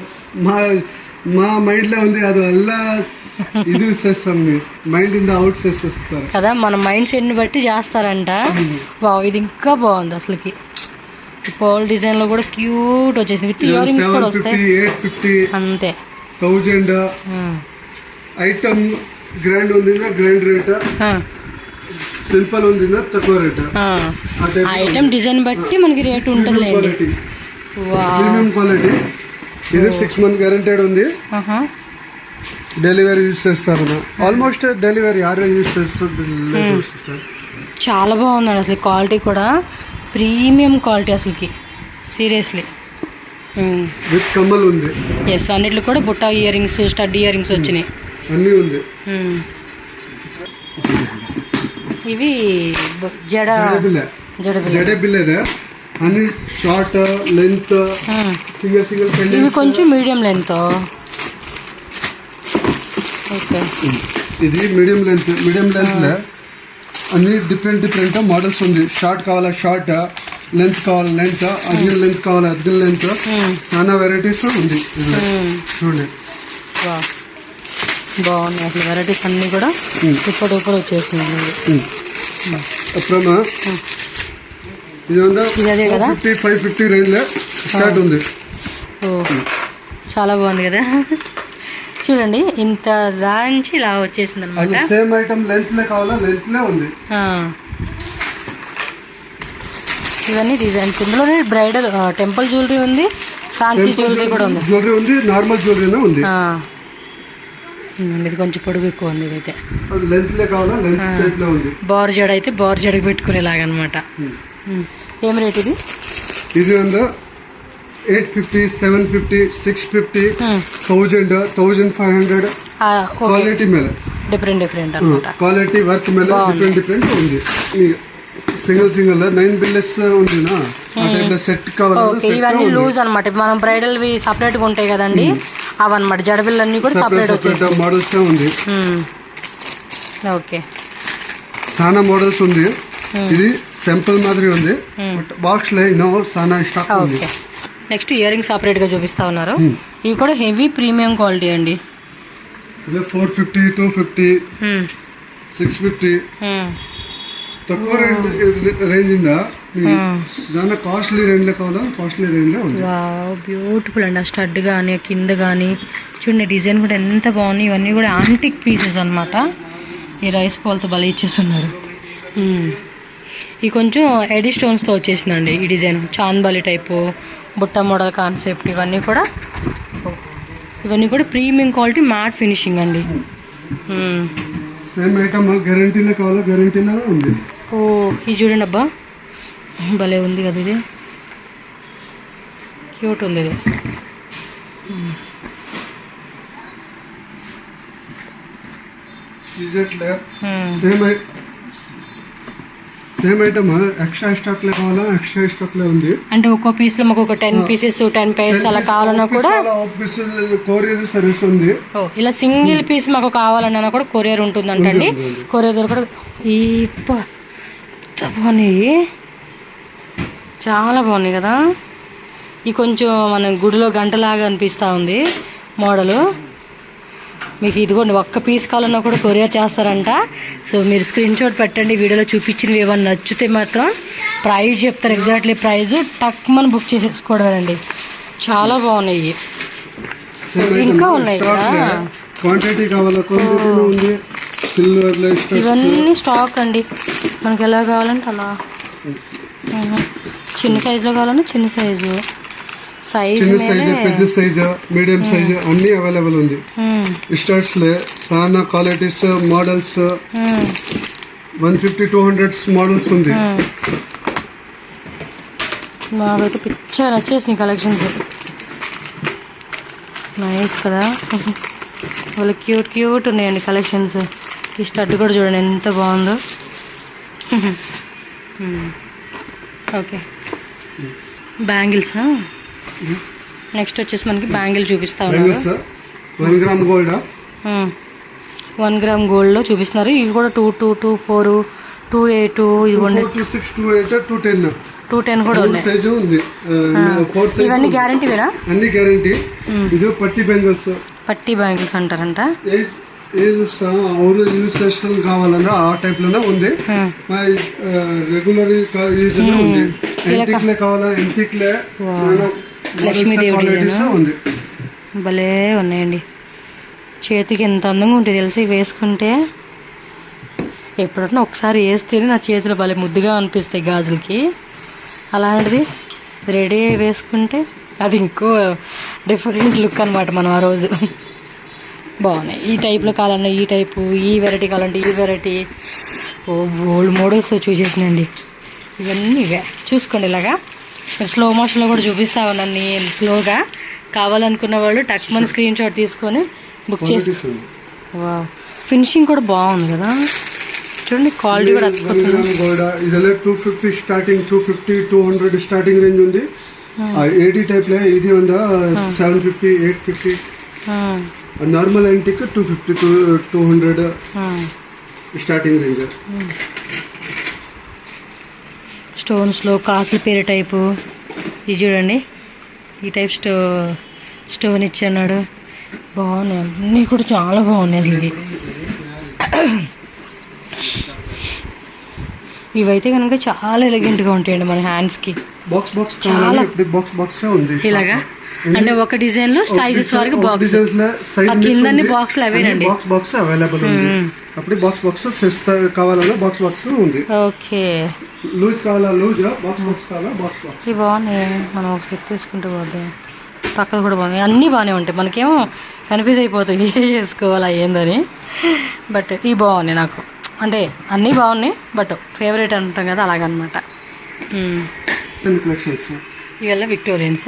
మా మైండ్ లో ఉంది. అది వల్ల ఇది చేస్తాం, మైండ్ ఇన్ అవుట్ చేస్తారు కదా, మన మైండ్ సెట్ ని బట్టి చేస్తారంట. వావ్, ఇది ఇంకా బాగుంది అసలుకి. పర్ల్ డిజైన్ లో కూడా క్యూట్ వచ్చేసింది. విత్ ఇయర్ రింగ్స్ కూడా వస్తాయి. 850 అంతే. 1000 ఐటమ్ గ్రాండ్ ఉంది, గ్రాండ్ రేట్. సింపుల్ ఉంది, తక్కువ రేట్. ఐటమ్ డిజైన్ బట్టి మనకి రేట్ ఉంటుంది. Premium quality. ఇది 6 months గ్యారంటెడ్ ఉంది. డెలివరీ యూజ్ చేస్తారు. ఆల్మోస్ట్ డెలివరీ యారే యూజ్ చేస్తారు. చాలా బాగుందండి అసలు. క్వాలిటీ కూడా ప్రీమియం క్వాలిటీ అసలుకి, సీరియస్లీ. విత్ కమ్మల్ ఉంది. ఎస్, అన్నిట్లో కూడా బుట్ట ear rings, stud ear rings వచ్చినాయి. అన్నీ ఉంది. ఇవి జడే బిల్లే అన్ని షార్ట్ లెంత్ సింగిల్ సింగిల్. ఇవి కొంచెం మీడియం లెంత్. ఓకే, ఇది మీడియం లెంత్ లో అన్ని డిఫరెంట్ మోడల్స్ ఉంది. షార్ట్ కావాలా షార్ట్, లెంత్ కావాలా లెంత్, అర్జున్ లెంత్ కావాలా అర్జున్ లెంత్, చాలా వెరైటీస్ ఉంది. చూడండి, బాగున్నాయి అసలు వెరైటీస్ అన్ని కూడా. ఇప్పుడు వచ్చేసింది. అప్పుడమ్మా ఇది అదే కదా, 550 రేంజ్ లో స్టార్ట్ ఉంది. చాలా బాగుంది కదా. చూడండి, ఇంత రాంచి ఇలా వచ్చేసింది అనమాట. సేమ్ ఐటమ్ లెంత్ లే కావాలా లెంత్ లే ఉంది. ఇవన్నీ డిజైన్స్. ఇందులోనే బ్రైడల్ టెంపుల్ జ్యువెలరీ ఉంది, ఫ్యాన్సీ జ్యువెలరీ కూడా ఉంది. జ్యువెలరీ ఉంది, నార్మల్ జ్యువెలరీ ఉంది. ఇది కొంచెం పొడుగు ఎక్కువ ఉంది. ఇదైతే లెంత్ లే కావాలా లెంత్ టైప్ లో ఉంది. బార్ జడ అయితే బార్ జడకి పెట్టుకునేలాగా అనమాట. ఏం రేట్ ఇది? ఇది 850, 750, 650, 1000, 1500 క్వాలిటీ ಮೇಲೆ డిఫరెంట్ అన్నమాట. క్వాలిటీ వర్క్ ಮೇಲೆ డిఫరెంట్ ఉంది. సింగిల్ 9 బిల్లెస్ ఉంది నా ఆ టైప్ లో సెట్ కావాలి. ఓకే, ఇవన్నీ లూజ్ అన్నమాట. మనం బ్రైడల్ వి సెపరేట్ గా ఉంటాయి కదండి, అవన్నమాట. జడబిల్లన్నీ కూడా సెపరేట్ వచ్చేసి మోడల్స్ ఉంది. ఓకే, చాలా మోడల్స్ ఉంది. ఇది సింపుల్ మాదిరి ఉంది, బాక్స్ లో చాలా స్టాక్ ఉంది. నెక్స్ట్ ఇయర్ రింగ్ సెపరేట్ గా చూపిస్తా ఉన్నారు. ఇవి కూడా హెవీ ప్రీమియం క్వాలిటీ అండి. 450, 250, 650 తక్కువ రేంజ్ ఉందా? చాలా కాస్ట్లీ రేంజ్ లో కావాలా, కాస్ట్లీ రేంజ్ లో ఉంది. బ్యూటిఫుల్ అండి. ఆ స్టడ్ కానీ కింద కానీ చూడండి, డిజైన్ కూడా ఎంత బాగుంది. ఇవన్నీ కూడా యాంటిక్ పీసెస్ అనమాట. ఈ రైస్ పాల్తో భలే ఇచ్చేస్తున్నారు. ఈ కొంచెం ఎడీ స్టోన్స్తో వచ్చేసిందండి ఈ డిజైన్. చాంద్బాలి టైపు, బుట్ట మోడల్ కాన్సెప్ట్, ఇవన్నీ కూడా ప్రీమియం క్వాలిటీ మ్యాట్ ఫినిషింగ్ అండి. సేమ్ ఐటమ్ గ్యారంటీలో కావాలా, గ్యారంటీలో ఉంది. ఓ, ఇది చూడండి అబ్బా, భలే ఉంది కదా. ఇది క్యూట్ ఉంది. ఇది సేమ్ ఐటమ్ ఎక్స్ట్రా స్టాక్ లో కావాలా, ఎక్స్ట్రా స్టాక్ లో ఉంది. అంటే ఒక్కో పీస్ లో మాకు ఒక 10 పీసెస్ 10 పైర్స్ అలా కావాలన్నా కూడా కొరియర్ సర్వీస్ ఉంది. ఇలా సింగిల్ పీస్ మాకు కావాలన్నా కూడా కొరియర్ ఉంటుందంటండి. కొరియర్ ద్వారా కూడా ఈ బాగున్నాయి. చాలా బాగున్నాయి కదా. ఇది కొంచెం మన గుడిలో గంటలాగా అనిపిస్తూ ఉంది మోడలు. మీకు ఇదిగోండి ఒక్క పీస్ కావాలన్నా కూడా కొరియర్ చేస్తారంట. సో మీరు స్క్రీన్ షాట్ పెట్టండి, వీడియోలో చూపించినవి ఏమన్నా నచ్చితే మాత్రం ప్రైస్ చెప్తారు, ఎగ్జాక్ట్లీ ప్రైస్ టక్ మనం బుక్ చేసేసుకోవడమేనండి. చాలా బాగున్నాయి. ఇంకా ఉన్నాయి కదా, క్వాంటిటీ కావాలా క్వాంటిటీ ఉంది. సిల్వర్ ఇవన్నీ స్టాక్ అండి, మనకి ఎలా కావాలంటే అలా. చిన్న సైజులో కావాలన్నా చిన్న సైజు, చిన్న సైజు పెద్ద సైజు మీడియం సైజు అన్ని అవైలబుల్ ఉంది. స్టార్ట్స్ లే చాలా క్వాలిటీస్ మోడల్స్ 150-200 మోడల్స్ ఉంది. మాకైతే పిచ్చా నచ్చేసినాయి కలెక్షన్స్. నైస్ కదా, వాళ్ళు క్యూట్ క్యూట్ ఉన్నాయండి కలెక్షన్స్. ఈ స్టడ్ కూడా చూడండి ఎంత బాగుందో. Okay, bangles. నెక్స్ట్ వచ్చేసి మనకి బ్యాంగిల్ చూపిస్తా ఉన్నారు. 1 గ్రామ్ గోల్డ్ 1 గ్రామ్ గోల్డ్ లో చూపిస్తున్నారు. ఇవి కూడా 2224 28 ఇవ్వండి 210 కూడా ఉన్నాయి. ఇవన్నీ గ్యారంటీ వేరా? అన్ని గ్యారంటీ. ఇది పట్టి బ్యాంగిల్స్ అంటారంట. యూజ్ చేస్తాం కావాలన్నా ఆ టైప్ లోనే ఉంది. రెగ్యులర్ యూజ్ ఉంది. ఎంటిక్లే కావాలా ఎంటిక్లే లక్ష్మీదేవి ఉంది. భలే ఉన్నాయండి. చేతికి ఎంత అందంగా ఉంటుంది తెలిసి వేసుకుంటే. ఎప్పుడన్నా ఒకసారి వేస్తేనే నా చేతులు భలే ముద్దుగా అనిపిస్తాయి గాజులకి. అలాంటిది రెడీ అయి వేసుకుంటే అది ఇంకో డిఫరెంట్ లుక్ అనమాట. మనం ఆ రోజు బాగున్నాయి. ఈ టైప్లో కావాలన్నా ఈ టైపు, ఈ వెరైటీ కావాలంటే ఈ వెరైటీ. Old models చూసేసినండి. ఇవన్నీ ఇవే చూసుకోండి. ఇలాగా స్లో మోషన్లో కూడా చూపిస్తా ఉన్నాను నేను స్లోగా. కావాలనుకున్న వాళ్ళు టక్ మన స్క్రీన్ షాట్ తీసుకొని బుక్ చేసుకోండి. వా, ఫినిషింగ్ కూడా బాగుంది కదా, చూడండి. క్వాలిటీ కూడా అద్భుతంగా. 250 స్టార్టింగ్, 250-200 స్టార్టింగ్ రేంజ్ ఉంది. 80 టైప్ లో ఇది ఉందా 750-850. Normal antique 250-200 starting range. స్టోన్స్లో కాసుల పేరు టైపు ఇది చూడండి. ఈ టైప్ స్టోన్ ఇచ్చాడు. బాగున్నాయి, అన్నీ కూడా చాలా బాగున్నాయి అసలు. ఇవైతే కనుక చాలా ఎలిగెంట్గా ఉంటాయండి మన హ్యాండ్స్కి. చాలా ఇలాగా అంటే ఒక డిజైన్ లో సైజెస్ వరకు బాక్స్, కింద బాక్స్ అవేనండి. బాక్స్ అవైలబుల్ ఉంది. అప్పుడు బాక్స్ కావాలన్నా బాక్స్ ఉంది. ఓకే, లూజ్ కావాలా లూజ్, బాక్స్ కావాలా బాక్స్. ఇవి బాగున్నాయి. మనం ఒక సెట్ తీసుకుంటే పోద్దాం. పక్కన కూడా బాగున్నాయి, అన్నీ బాగానే ఉంటాయి. మనకేమో కన్ఫ్యూజ్ అయిపోతాయి ఏ వేసుకోవాలా ఏందని. బట్ ఇవి బాగున్నాయి నాకు, అంటే అన్నీ బాగున్నాయి బట్ ఫేవరెట్ అంటాం కదా అలాగనమాట. ఇవల్ల విక్టోరియన్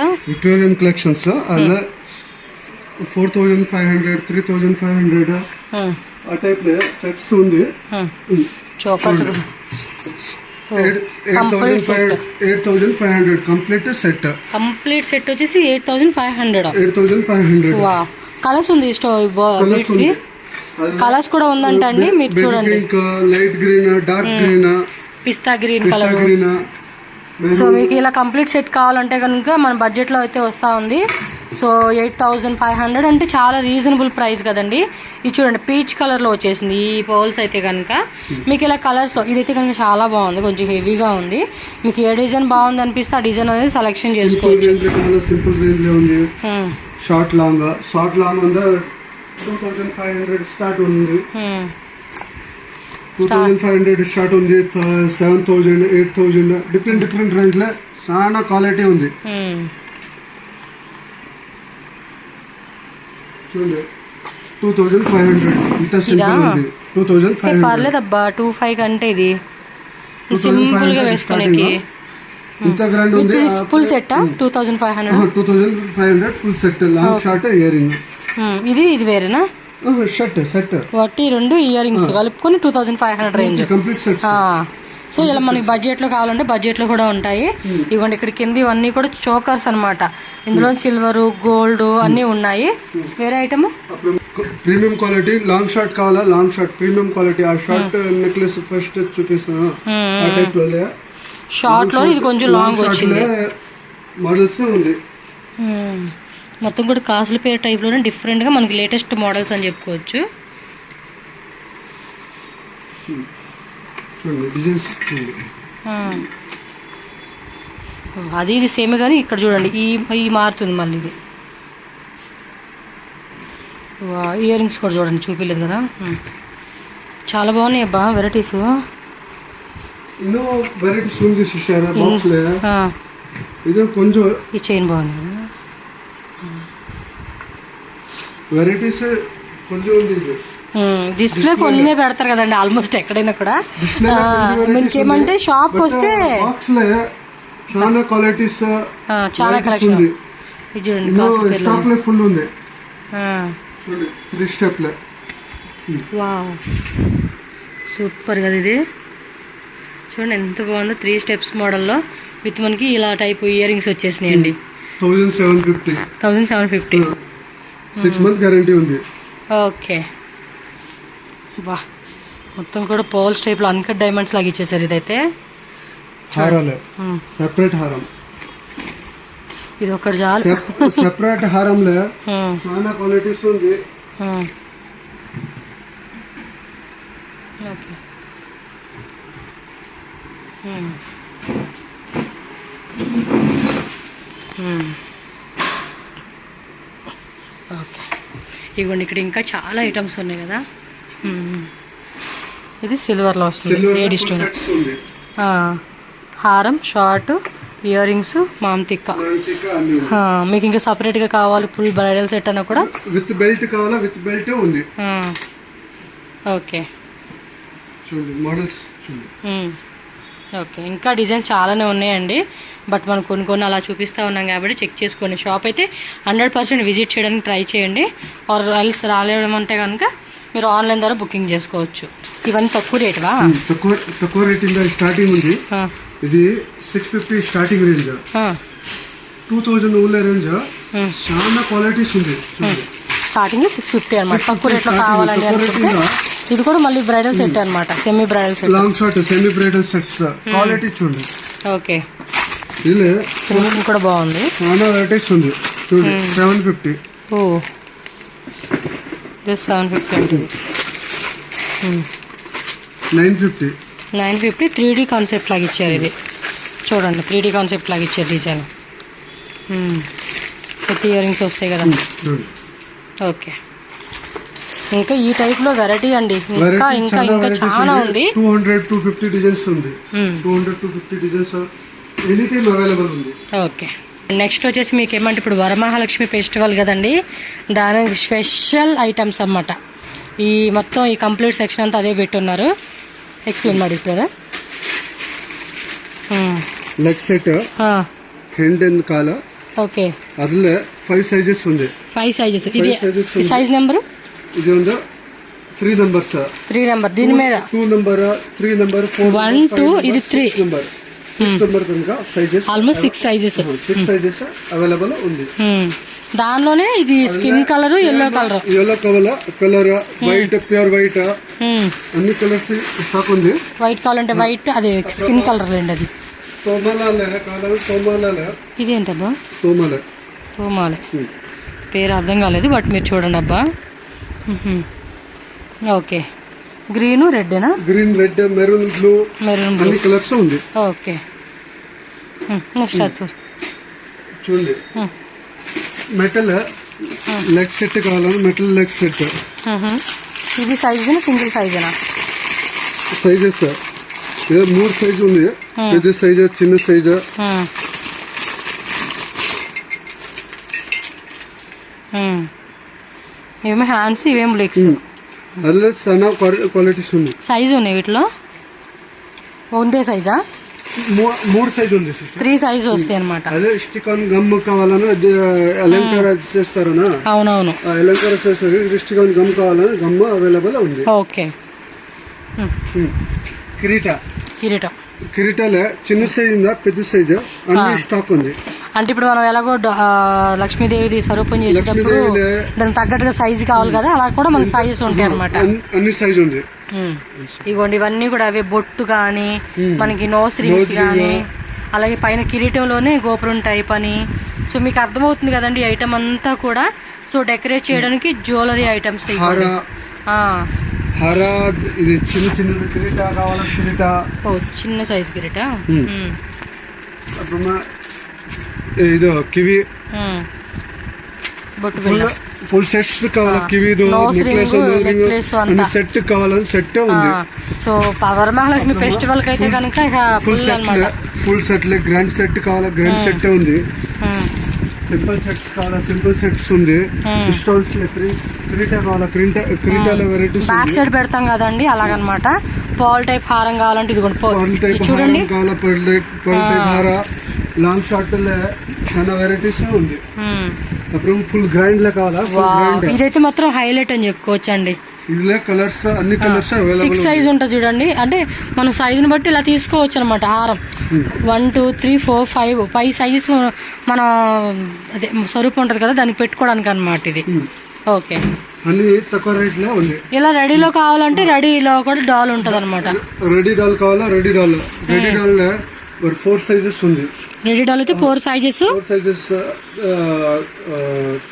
కలెక్షన్స్ అలా 4500 3500 ఆ టైప్ సెట్స్ ఉంది. చోకర్ 8500 కంప్లీట్ సెట్ వచ్చేసి 8500. వా, కలర్స్ ఉంది. కలర్స్ కూడా ఉందంట అండి. మీరు చూడండి, లైట్ గ్రీన్, డార్క్ గ్రీన్, పిస్తా గ్రీన్ కలర్. సో మీకు ఇలా కంప్లీట్ సెట్ కావాలంటే కనుక మన బడ్జెట్లో అయితే వస్తూ ఉంది. సో 8500 అంటే చాలా రీజనబుల్ ప్రైస్ కదండి. ఇది చూడండి పీచ్ కలర్లో వచ్చేసింది ఈ పౌల్స్ అయితే కనుక. మీకు ఇలా కలర్స్లో ఇదైతే కనుక చాలా బాగుంది, కొంచెం హెవీగా ఉంది. మీకు ఏ డిజైన్ బాగుంది అనిపిస్తే ఆ డిజైన్ అనేది సెలెక్షన్ చేసుకోవచ్చు. సింపుల్ రేంజ్ ఉంది. షార్ట్ లాంగ్ ఉందా 2500 స్టార్ట్ ఉంది. 2500 స్టార్ట్ ఉంది. 7000 8000 డిఫరెంట్ రేంజ్ లో చాలా క్వాలిటీ ఉంది. చూడండి 2500 ఇంత సింపుల్ ఉంది. 2500 పర్లేదు అబ్బా. 25 కంటే ఇది సింపుల్ గా వేసుకోనికి. ఇంత గ్రాండ్ ఉంది. Full set 2500 full set, long short, ear ring. ఇది వేరేనా? సెట్ వాటి 2 ఇయర్ రింగ్స్ కలుపుకొని 2500 రేంజ్. Complete set. సో ఇలా మనకి బడ్జెట్ లో కావాలంటే బడ్జెట్ లో కూడా ఉంటాయి. ఇవ్వండి ఇక్కడ కింద ఇవన్నీ కూడా చోకర్స్ అన్నమాట. ఇందులో సిల్వర్, గోల్డ్ అన్ని ఉన్నాయి. వేరే item premium quality long short కావాలా, లాంగ్ షార్ట్ ప్రీమియం క్వాలిటీ. ఆ షార్ట్ నెక్లెస్ ఫస్ట్ చూపిస్తాను. ఆ టైప్ లో షార్ట్ లో ఇది కొంచెం లాంగ్ వచ్చింది. మోడల్స్ ఉంది. మొత్తం కూడా కాసుల పేరు టైప్ లోనే డిఫరెంట్ గా మనకి లేటెస్ట్ మోడల్స్ అని చెప్పుకోవచ్చు. డిజైన్స్ అది ఇది సేమ్ కానీ ఇక్కడ చూడండి ఈ మారుతుంది మళ్ళీ. ఇది ఇయర్ రింగ్స్ కూడా చూడండి, చూపించలేదు కదా. చాలా బాగున్నాయి అబ్బా వెరైటీస్. ಇನ್ನೂ ವೆರೈಟೀಸ್ ఉంది సిస్టర్ బాక్స్ లో. ఇది కొంచెం ఈ చైన్ బాగుంది. వెరైటీస్ కొంచెం ఉంది. డిస్ప్లే కొన్ని పెడతారు కదండి ఆల్మోస్ట్ ఎక్కడైనా కూడా. మనకి ఏమంటే షాప్ వస్తే బాక్స్ లో చాలా క్వాలిటీస్, చాలా కలెక్షన్. ఇది చూడండి స్టాక్ లో ఫుల్ ఉంది. చూడండి 3 స్టెప్ లో. వావ్ సూపర్ కదా ఇది. చూడండి ఎంత బాగుందో 3 స్టెప్స్ మోడల్లో విత్ మనకి ఇలా టైప్ ఇయర్ రింగ్స్ వచ్చేసినాయండి. 1750. 6 మంత్స్ గ్యారంటీ ఉంది. ఓకే. వా మొత్తం కూడా పోల్స్ టైప్లో అన్కట్ డైమండ్స్ లాగా ఇచ్చేసారు. ఇదైతే హారాలే, సెపరేట్ హారం. ఇది ఒకటి చాలు. సెపరేట్ హారంలో చాలా క్వాలిటీస్ ఉంది. ఓకే. ఓకే ఇవ్వండి, ఇక్కడ ఇంకా చాలా ఐటమ్స్ ఉన్నాయి కదా. ఇది సిల్వర్లో వస్తుంది. లేడీ స్టోన్ హారం, షార్ట్, ఇయర్ రింగ్స్, మామ్తిక్క. మీకు ఇంకా సపరేట్గా కావాలి ఫుల్ బ్రైడల్ సెట్ అన్న కూడా విత్ బెల్ట్ కావాలా, విత్ బెల్ట్ ఉంది. ఓకే చూడండి మోడల్స్ చూడండి. ఓకే ఇంకా డిజైన్స్ చాలానే ఉన్నాయండి. బట్ మనం కొన్ని అలా చూపిస్తూ ఉన్నాం కాబట్టి చెక్ చేసుకోండి. షాప్ అయితే 100% విజిట్ చేయడానికి ట్రై చేయండి. ఆర్ ఎల్స్ రాలేడం అంటే కనుక మీరు ఆన్లైన్ ద్వారా బుకింగ్ చేసుకోవచ్చు. ఇవన్నీ తక్కువ రేటువా? తక్కువ రేట్ స్టార్టింగ్ ఉంది. ఇది 650 స్టార్టింగ్ రేంజ్, 2000 ఊళ్ళ రేంజ్. చాలా క్వాలిటీస్ ఉంది. స్టార్టింగ్ 650 అనమాట. తక్కువ రేట్లో కావాలండి అనుకుంటే ఇది కూడా మళ్ళీ బ్రైడల్ సెట్ అనమాట. Semi bridal set, long short semi bridal sets. Quality చూడండి. ఓకే ఇది కూడా బాగుంది. చాలా వెరైటీస్ ఉంది. చూడండి 750. ఓ జస్ట్ 750 ఉంటుంది. 950 3D కాన్సెప్ట్ లాగా ఇచ్చారు. ఇది చూడండి 3D కాన్సెప్ట్ లాగా ఇచ్చారు డిజైన్. విత్ ఇయర్ రింగ్స్ వస్తాయి కదా. ఓకే ఇంకా ఈ టైప్ లో వెరైటీ అండి. ఇంకా ఇంకా ఇంకా చాలా ఉంది. 200-250 డిజైన్స్ ఉంది. 200-250 డిజైన్స్ ఎనీ టైం అవైలబుల్ ఉంది. ఓకే నెక్స్ట్ వచ్చేసి మీకు ఏమంటే ఇప్పుడు వరమహాలక్ష్మి ఫెస్టివల్ కదండి, దానికి స్పెషల్ ఐటమ్స్ అన్నమాట. ఈ మొత్తం ఈ కంప్లీట్ సెక్షన్ అంతా అదే పెట్టున్నారు. ఎక్స్ప్లెయిన్ ಮಾಡಿ brother. Leg set hand and ಕಾಲ. ಓಕೆ ಅದರಲ್ಲಿ 5 ಸೈಜಸ್ ఉంది. 5 సైజెస్. ఇది సైజ్ నెంబర్ ఇది ఉంది 3 నంబర్స్. 3 నెంబర్ దీని మీద 2 నంబర్ 3 నంబర్ 4 1 2 ఇది 3 నంబర్ 6 నంబర్ కనుక sizes almost 6 sizes. 6 sizes available ఉంది. దానిలోనే ఇది skin colour, yellow colour, white, pure white, అన్ని కలర్స్ స్టాక్ ఉంది. వైట్ కావాలంటే వైట్, అదే స్కిన్ కలర్ లేండి. అది ఇదేంటబ్బా? తోమాలే పేరు అర్థం కాలేదు, బట్ మీరు చూడండి అబ్బా. ఓకే గ్రీన్ రెడ్నా? గ్రీన్, రెడ్, మెరూన్, బ్లూ, అన్ని కలర్స్ ఉంది. ఓకే నెక్స్ట్ అది చూడండి. మెటల్ లెగ్ సెట్ కావాలని మెటల్ లెగ్ సెట్. ఇది సైజునా సింగిల్ సైజునా? సైజెస్ 3 సైజు ఉంది. పెద్ద సైజు, చిన్న సైజు. ఇవేమో హ్యాండ్స్, ఇవేమో లెగ్స్. అందులో చాలా క్వాలిటీస్ ఉంది. సైజు ఉన్నాయి వీటిలో. ఒకటే సైజా? 3 సైజు ఉంది. 3 సైజు వస్తాయి అనమాట. అదే స్టిక్ ఆన్ గమ్ కావాలని అలంకార చేస్తారనా? అవునవును అలంకార చేస్తారు. స్టిక్ ఆన్ గమ్ కావాలని గమ్ అవైలబుల్ ఉంది. ఓకే కిరీటం కిరీటాలే చిన్న సైజు ఉందా, పెద్ద సైజు, అన్ని స్టాక్ ఉంది. అంటే ఇప్పుడు మనం ఎలాగో లక్ష్మీదేవిది స్వరూపం చేసేటప్పుడు దానికి తగ్గట్టుగా సైజు కావాలి కదా, అలా కూడా మనకి సైజెస్ ఉంటాయి అనమాట. అన్ని సైజు ఉంది. ఇగోండి ఇవన్నీ కూడా అవే బొట్టు కానీ మనకి నోస్ రింగ్స్ కానీ, అలాగే పైన కిరీటంలోనే గోపురం టైప్ అని. సో మీకు అర్థమవుతుంది కదండి ఈ ఐటమ్ అంతా కూడా. సో డెకరేట్ చేయడానికి జ్యువెలరీ ఐటమ్స్. ఇది చిన్న చిన్న కిరీట కావాలా, కిరీట చిన్న సైజ్ కిరీట. ఇది కివి బొట్టు ఫుల్ సెట్స్ కావాలా, కివిదు నెక్లెస్ అన్ని సెట్ కావాలని సెట్ ఉంది. సో వరమహాలక్ష్మి ఫెస్టివల్ కి అయితే కనుక ఫుల్ సెట్ గ్రాండ్ సెట్ కావాలా, గ్రాండ్ సెట్ ఉంది. సింపుల్ సెట్స్ కావాలా, సింపుల్ సెట్స్ ఉంది. స్టోన్స్ కిరీటా కావాలా, కిరీటాలో వెరైటీస్ బ్యాక్ సైడ్ పెడతాం కదండి అలాగనమాట. పాల్ టైప్ హారం కావాలంటే ఇది చూడండి కావాలా, పర్ల్ టైప్ హార, లాంగ్ షార్ట్ చాలా వెరైటీస్ ఉంది. అప్పుడు ఫుల్ గ్రాండ్ లో కావాలా, ఇదైతే మాత్రం హైలైట్ అని చెప్పుకోవచ్చు అండి. ఇందులో కలర్స్ అన్ని కలర్స్ 6 సైజ్ ఉంటుంది చూడండి. అంటే మన సైజుని బట్టి ఇలా తీసుకోవచ్చు అనమాట హారం. 1 2 3 4 5 సైజెస్ మన అదే స్వరూపం ఉంటది కదా దానికి పెట్టుకోవడానికి అనమాట ఇది. ఓకే, అన్ని తక్కువ రేట్ లో ఉంది. ఇలా రెడీలో కావాలంటే రెడీలో కూడా డాల్ ఉంటది అనమాట. రెడీ డాల్ కావాలా, రెడీ డాల్ 4 సైజెస్ ఉంది. రెడీ డాల్ అయితే 4 sizes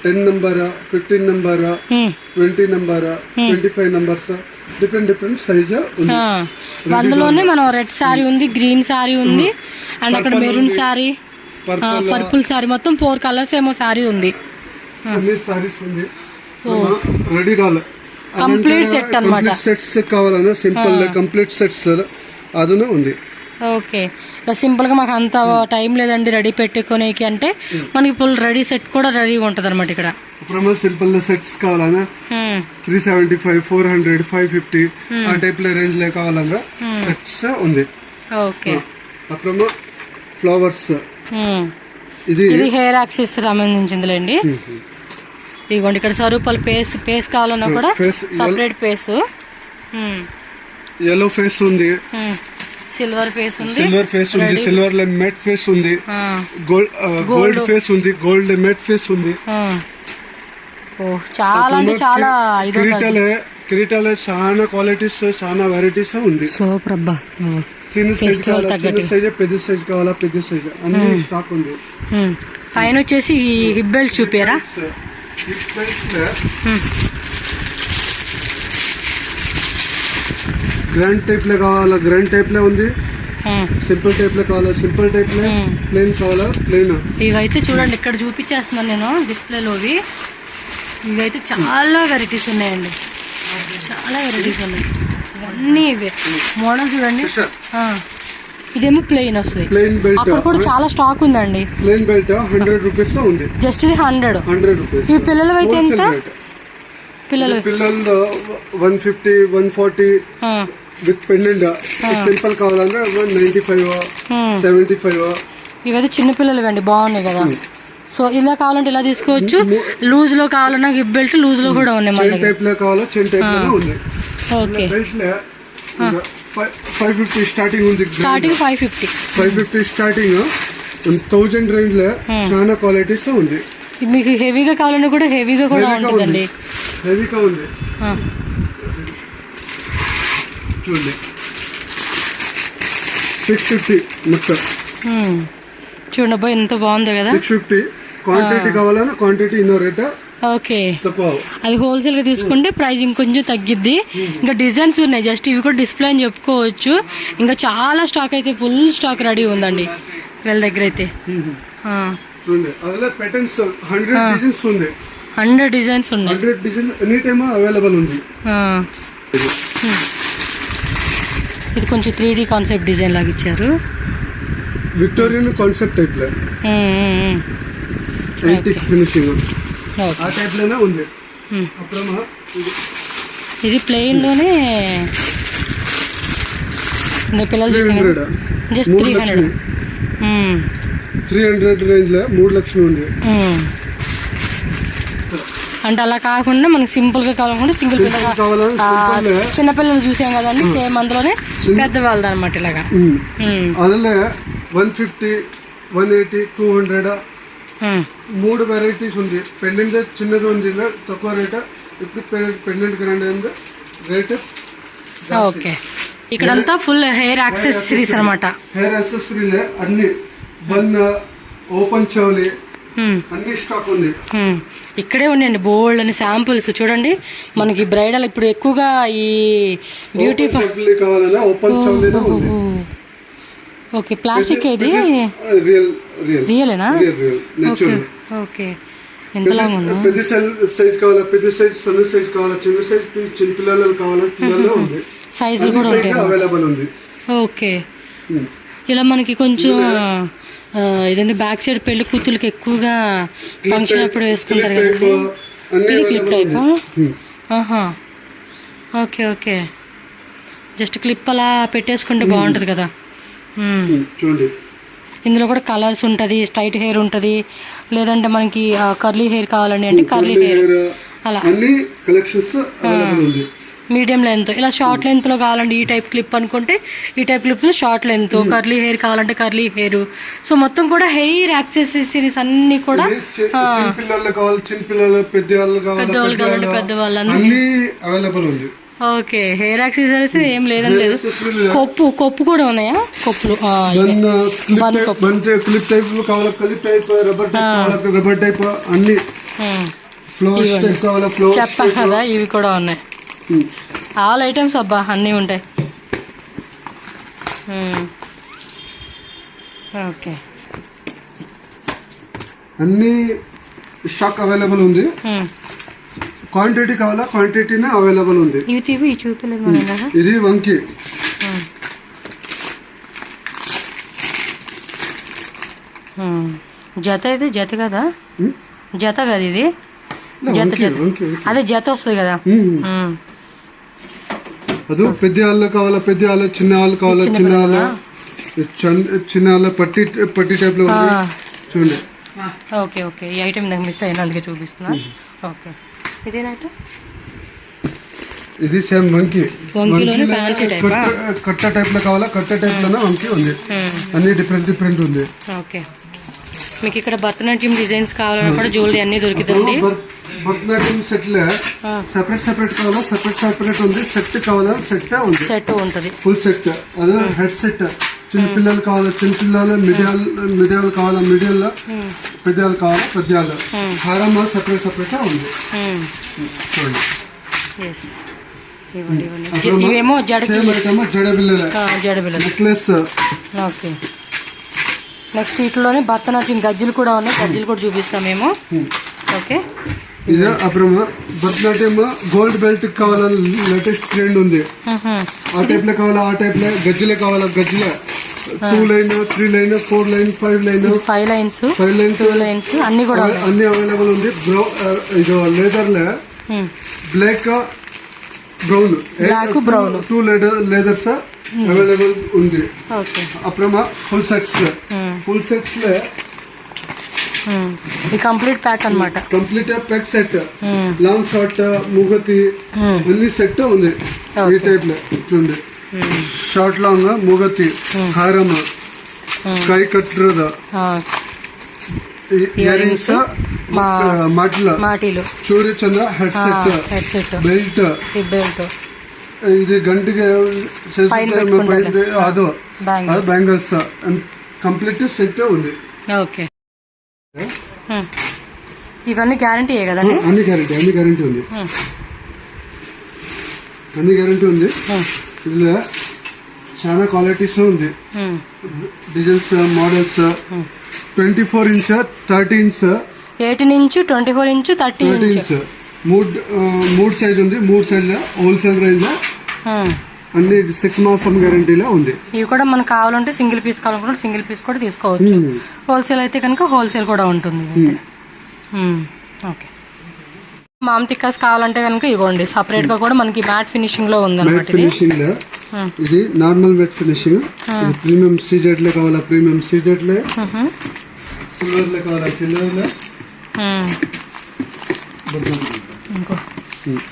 10 number, 15 number, 20 number, 25 numbers, different size ఉంది. అందులోనే మనం రెడ్ సారీ ఉంది, గ్రీన్ సారీ ఉంది, అండ్ అక్కడ మెరూన్ సారీ, పర్పుల్ సారీ, మొత్తం 4 కలర్స్ ఏమో సారీ ఉంది. రెడీ డాల్ కంప్లీట్ సెట్ అన్నమాట. సెట్స్ కావాలన్నా సింపుల్ కంప్లీట్ సెట్స్ అదనే ఉంది. ఓకే, ఇలా సింపుల్ గా మాకు అంత టైం లేదండి రెడీ పెట్టుకోనేకి అంటే మనకి ఫుల్ రెడీ సెట్ కూడా రెడీగా ఉంటది అనమాట ఇక్కడ. సింపుల్ సెట్స్ కావాలన్నా 375, 400, 550 ఆ టైప్ లో రేంజ్ లో కావాలన్నా సెట్స్ ఉంది. ఓకే, అప్పుడు ఫ్లవర్స్ ఇది హెయిర్ యాక్సెస్ సంబంధించిందిలేండి. ఇదిగోండి ఇక్కడ స్వరూపాలు పేస్ కావాలన్నా కూడా సపరేట్ పేస్. ఎల్లో ఫేస్ ఉంది, సిల్వర్ ఫేస్ ఉంది, సిల్వర్ లో మెట్ ఫేస్ ఉంది, గోల్డ్ ఫేస్ ఉంది, గోల్డ్ మెట్ ఫేస్ ఉంది. చాలా అంటే చాలా కిరీటాలే చాలా క్వాలిటీస్ చాలా వెరైటీస్ ఉంది. సూపర్ అబ్బా. చిన్న సైజ్ కావాలా, చిన్న సైజ్, పెద్ద సైజ్ కావాలా, పెద్ద సైజ్ అన్ని స్టాక్ ఉంది. పైన వచ్చేసి హిప్ బెల్ట్ చూపారా. గ్రాండ్ టైప్ లో కావాలా, గ్రాండ్ టైప్ లో ఉంది. సింపుల్ టైప్ లో కావాలా, సింపుల్ టైప్ లో, ప్లెయిన్ కావాలా, ప్లెయిన్. ఇవైతే చూడండి ఇక్కడ చూపించేస్తున్నాను నేను డిస్ప్లేలోవి. ఇవైతే చాలా వెరైటీస్ ఉన్నాయండి, చాలా వెరైటీస్ ఉన్నాయి. ఇవన్నీ ఇవే మోడల్ చూడండి. ఇదేమో ప్లెయిన్ వస్తుంది, ప్లెయిన్ బెల్ట్. అక్కడ కూడా చాలా స్టాక్ ఉందండి. ప్లెయిన్ బెల్ట్ 100 రూపీస్ లో ఉంది, జస్ట్ ఇది 100 రూపీస్. ఈ పిల్లలు అయితే ఎంత? పిల్లలు 150, 140 విత్ పెండెంట్. సింపుల్ కావాలంటే 195, 75. ఇవైతే చిన్న పిల్లలు అండి, బాగున్నాయి కదా. సో ఇలా కావాలంటే ఇలా తీసుకోవచ్చు, లూజ్ లో కావాలన్నా హిప్ బెల్ట్ లూజ్ లో కూడా ఉన్నాయి మన దగ్గర. టైప్ లో కావాలా, చైన్ టైప్ లో ఉంది. ఓకే, 550 స్టార్టింగ్ ఉంది. స్టార్టింగ్ 550 స్టార్టింగ్ 1000 రేంజ్ లో చాలా క్వాలిటీస్ ఉంది. మీకు హెవీగా కావాలన్నా కూడా హెవీగా కూడా ఉంటుందండి. హెవీగా ఉంది చూడండి. 650 మొత్తం చూడండి అబ్బాయి ఎంత బాగుంది కదా. 650 క్వాంటిటీ కావాలన్నా క్వాంటిటీ ఇన్నో రేట్. ఓకే, అది హోల్సేల్ గా తీసుకుంటే ప్రైస్ ఇంకొంచెం తగ్గిద్ది. ఇంకా డిజైన్స్ ఉన్నాయి, జస్ట్ ఇవి కూడా డిస్ప్లే అని చెప్పుకోవచ్చు. ఇంకా చాలా స్టాక్ అయితే ఫుల్ స్టాక్ రెడీ ఉందండి వీళ్ళ దగ్గర అయితే. 100 డిజైన్స్ ఉన్నాయి, 100 డిజైన్స్ ఎనీ టైమ్ అవైలబుల్ ఉంది. ఇది కొంచెం 3D కాన్సెప్ట్ డిజైన్ లాగా ఇచ్చారు, విక్టోరియన్ కాన్సెప్ట్ టైప్ లో యాంటిక్ ఫినిషింగ్ ఆ టైప్ లోనే ఉంది. ఇది ప్లెయిన్ లోనే పిల్లలు జస్ట్ 300 రేంజ్ లో 3 లక్షలు ఉంది. అంటే అలా కాకుండా మనకి సింపుల్ గా కావాలనుకుంటే సింగిల్ పిల్లలు, చిన్న పిల్లలు చూసాం కదండి, సేమ్ అందులోనే పెద్దవాళ్ళది అనమాట ఇలాగా. అందులో 150, 180, 200 3 వెరైటీస్ ఉంది. పెండెంట్ చిన్నది ఉంది, తక్కువ రేట్. ఇప్పుడు పెండెంట్ గ్రాండ్ అయింది రేట్. ఓకే, ఇక్కడంతా ఫుల్ హెయిర్ యాక్సెసరీస్ అనమాట. హెయిర్ యాక్సెసరీలే అన్ని, బన్, ఓపెన్ చెవులి అన్ని స్టాక్ ఉంది. ఇక్కడే ఉన్నాయండి బోల్డ్ అని శాంపుల్స్. చూడండి మనకి బ్రైడల్ ఇప్పుడు ఎక్కువగా ఈ బ్యూటీ కావాలన్నా ఓపెన్ చెవులి ఉంది. ఓకే, ప్లాస్టిక్ ఇది రియలేనా? ఓకే, ఎంతలా ఉంది? పెద్ద సైజ్ కావాలా, పెద్ద సైజ్, సన్న సైజ్ కావాలా, చిన్న సైజ్, చిన్న పిల్లలు కావాలా, పిల్లల్లో ఉంది. సైజులు కూడా ఉంటాయి, అవైలబుల్ ఉంది. ఓకే, ఇలా మనకి కొంచెం ఇదంతా బ్యాక్ సైడ్ పెళ్లి కూతురికి ఎక్కువగా ఫంక్షన్ అప్పుడు వేసుకుంటారు కదా, clip type. Okay okay, just clip అలా పెట్టేసుకుంటే బాగుంటది కదా. చూడండి, ఇందులో కూడా కలర్స్ ఉంటది, స్ట్రైట్ హెయిర్ ఉంటది, లేదంటే మనకి కర్లీ హెయిర్ కావాలండి అంటే కర్లీ హెయిర్, అలా అన్ని కలెక్షన్స్ అవైలబుల్ ఉంది. మీడియం లెంత్, ఇలా షార్ట్ లెంత్ లో కావాలంటే ఈ టైప్ క్లిప్ అనుకుంటే ఈ టైప్ క్లిప్ లో షార్ట్ లెంత్, కర్లీ హెయిర్ కావాలంటే కర్లీ హెయిర్. సో మొత్తం కూడా హెయిర్ యాక్సెసరీస్ అన్ని కూడా పిల్లలు కావాలి, చిన్న పిల్లలు, పెద్దవాళ్ళు కావాలి, పెద్దవాళ్ళు అన్ని అవైలబుల్ ఉంది. ఓకే, హెయిర్ యాక్సెసరీస్ ఏం లేదని లేదు. కొప్పు కూడా ఉన్నాయా? కొప్పులు, క్లిప్ టైప్ కావాలా, క్లిప్ టైప్, రబ్బర్ టైప్ కావాలా, రబ్బర్ టైప్ అన్ని, ఫ్లవర్స్ టైప్ కావాలా, ఫ్లవర్స్ చెప్పాను కదా ఇవి కూడా ఉన్నాయి. ఆల్ ఐటమ్స్ అబ్బా అన్నీ ఉంటాయి. ఓకే, అన్ని స్టాక్ అవైలబుల్ ఉంది. క్వాంటిటీ కావాలా, క్వాంటిటీనే అవైలబుల్ ఉంది. ఇవి చూపలేదు మనం. ఇది వంకి, జత అయితే జత కదా, జత కదా ఇది, జత అదే జత వస్తుంది కదా. అది పెద్ద వాళ్ళు కావాలా, పెద్ద వాళ్ళు, చిన్న వాళ్ళు కావాలా, చిన్న వాళ్ళ పట్టి టైప్ లో చూడండి. ఓకే ఓకే, ఈ ఐటమ్ నాకు మిస్ అయినా అందుకే చూపిస్తున్నా. ఓకే, ఇదేనట్టు ఇది సేమ్ వంకి, కట్ట టైప్ లో కావాలా, కట్ట టైప్ లోనే వంకి ఉంది. అన్ని డిఫరెంట్ ఉంది. ఓకే, మీకు ఇక్కడ భరతనాట్యం డిజైన్స్ కావాలన్నా కూడా జ్యువెలరీ అన్ని దొరుకుతుంది. భరతనాట్యం సెట్ సెపరేట్ కావాలా, సెపరేట్ ఉంది. సెట్ కావాలా, సెట్ ఉంది, సెట్ ఉంటుంది, ఫుల్ సెట్. అదే హెడ్ సెట్, చిన్న పిల్లలు కావాలా, చిన్న పిల్లలు, మీడియాలు కావాలా, మీడియాలో, పెద్దవాళ్ళు కావాలా, పెద్దవాళ్ళు. హారం సెపరేట్ ఉంది. చూడండి, ఇవేమో జడబిల్ల నెక్లెస్. ఓకే, నెక్స్ట్ వీటిలోనే భరతనాట్యం గజ్జలు కూడా ఉన్నాయి, గజ్జలు కూడా చూపిస్తాం మేము. ఓకే, ఇది అప్పుడు భరతనాట్యం గోల్డ్ బెల్ట్ కావాలని లేటెస్ట్ ట్రెండ్ ఉంది. ఆ టైప్ లో కావాలా, ఆ టైప్ లో గజ్జలే కావాలా, గజ్జలే 2 line, 3 line, 4 line, 5 line, 5 lines, 2 lines అన్ని కూడా అన్ని అవైలబుల్ ఉంది. ఇది లెదర్ లో బ్లాక్ బ్రౌన్ 2 లెదర్స్ అవైలబుల్ ఉంది. అప్పుడమ్మా ఫుల్ సెట్స్ లో కంప్లీట్ ప్యాక్ అన్నమాట. Complete pack set, long short, మూగతి అన్ని సెట్ ఉంది. ఈ టైప్ లో చూడండి, షార్ట్ లాంగ్, మూగతి, హారం, కై కట్టర్, ఇయర్ రింగ్స్, మాటిలో చూరి చంద్ర, హెడ్ సెట్, బెల్ట్, ఇది గంటికి అదో బ్యాంగిల్స్, కంప్లీట్ సెట్ ఉంది. ఓకే, ఇవన్నీ గ్యారంటీ కదా? అన్ని గ్యారంటీ ఉంది. ఇందులో చాలా క్వాలిటీస్ ఉంది, designs, models. 24 inch, 30 inch, 18 inch, 24 inch, 30 inch, మూడు సైజ్ ఉంది. 3 సైజ్ హోల్సేల్ రేంజ్ లో అన్ని 6 మాసం గ్యారంటీలో ఉంది. ఇవి కూడా మనకు కావాలంటే సింగిల్ పీస్ కావాలనుకుంటే సింగిల్ పీస్ కూడా తీసుకోవచ్చు. హోల్సేల్ అయితే కనుక హోల్సేల్ కూడా ఉంటుంది. ఓకే, మామ్తికాస్ కావాలంటే కనుక ఇగోండి, సపరేట్ గా కూడా మనకి మ్యాట్ ఫినిషింగ్ లో ఉంది అనమాట. ఇది normal matte finishing. Premium CZ లో కావాలా, ప్రీమియం సీజెడ్ లో, సిల్వర్ లో కావాలా, సిల్వర్ లో.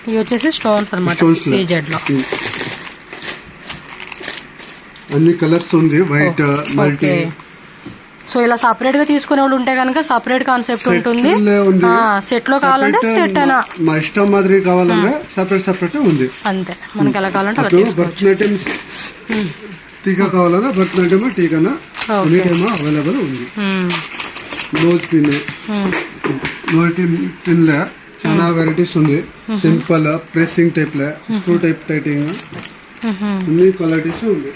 ఇవి వచ్చేసి స్టోన్స్ అనమాట, సీజెడ్ లో అన్ని కలర్స్ ఉంది, వైట్, మల్టీ. సో ఇలా సపరేట్ గా తీసుకునే వాళ్ళు ఉంటే కనుక సపరేట్ కాన్సెప్ట్ ఉంటుంది. సెట్ లో కావాలంటే సెట్ అయినా మా ఇష్టం మాదిరి కావాలంటే సపరేట్ ఉంది. అంతే, మనకి ఎలా కావాలంటే అలా భరతనాట్యం టీకా కావాలన్నా భరతనాట్యం టీకానా ఎనీ టైమ్ అవైలబుల్ ఉంది. నోజ్ పిన్ లో చాలా వెరైటీస్ ఉంది. సింపుల్ ప్రెస్సింగ్ టైప్ లో, స్క్రూ టైప్ టైటింగ్ అన్ని క్వాలిటీస్ ఉంది.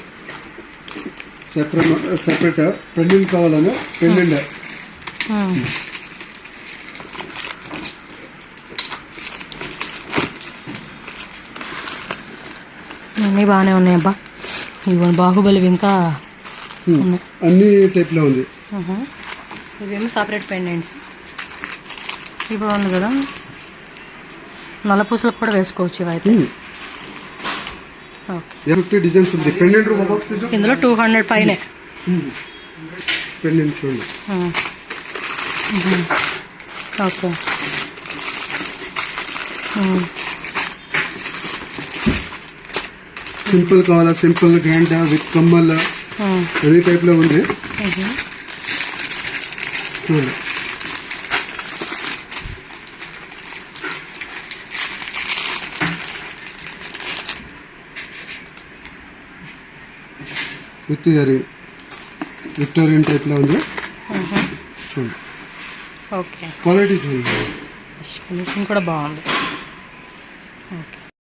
సెపరేట్ పెండెంట్ కావాలన్నా పెండెంట్ అన్నీ బాగానే ఉన్నాయి అబ్బా. ఇవ్వండి బాహుబలి ఇంకా అన్ని టైప్ లో ఉంది. ఇవేమో సపరేట్ పెండెంట్స్. ఇప్పుడు ఉంది కదా నల్లపూసలకు కూడా వేసుకోవచ్చు ఇవైతే. ఓకే, డిజైన్స్ ఉంది. పెండెంట్ ఇందులో 200 పైనే పెండెంట్ చూడండి. ఓకే, సింపుల్ కావాలా సింపుల్, గ్రాండ్ విత్ కమ్మల్ అన్ని టైప్ లో ఉంది. చూడండి విత్ ఇయరింగ్ విక్టోరియన్ టైప్ లో ఉంది. చూడండి ఓకే, క్వాలిటీ చూడండి, ఫినిషింగ్ కూడా బాగుంది. ఓకే.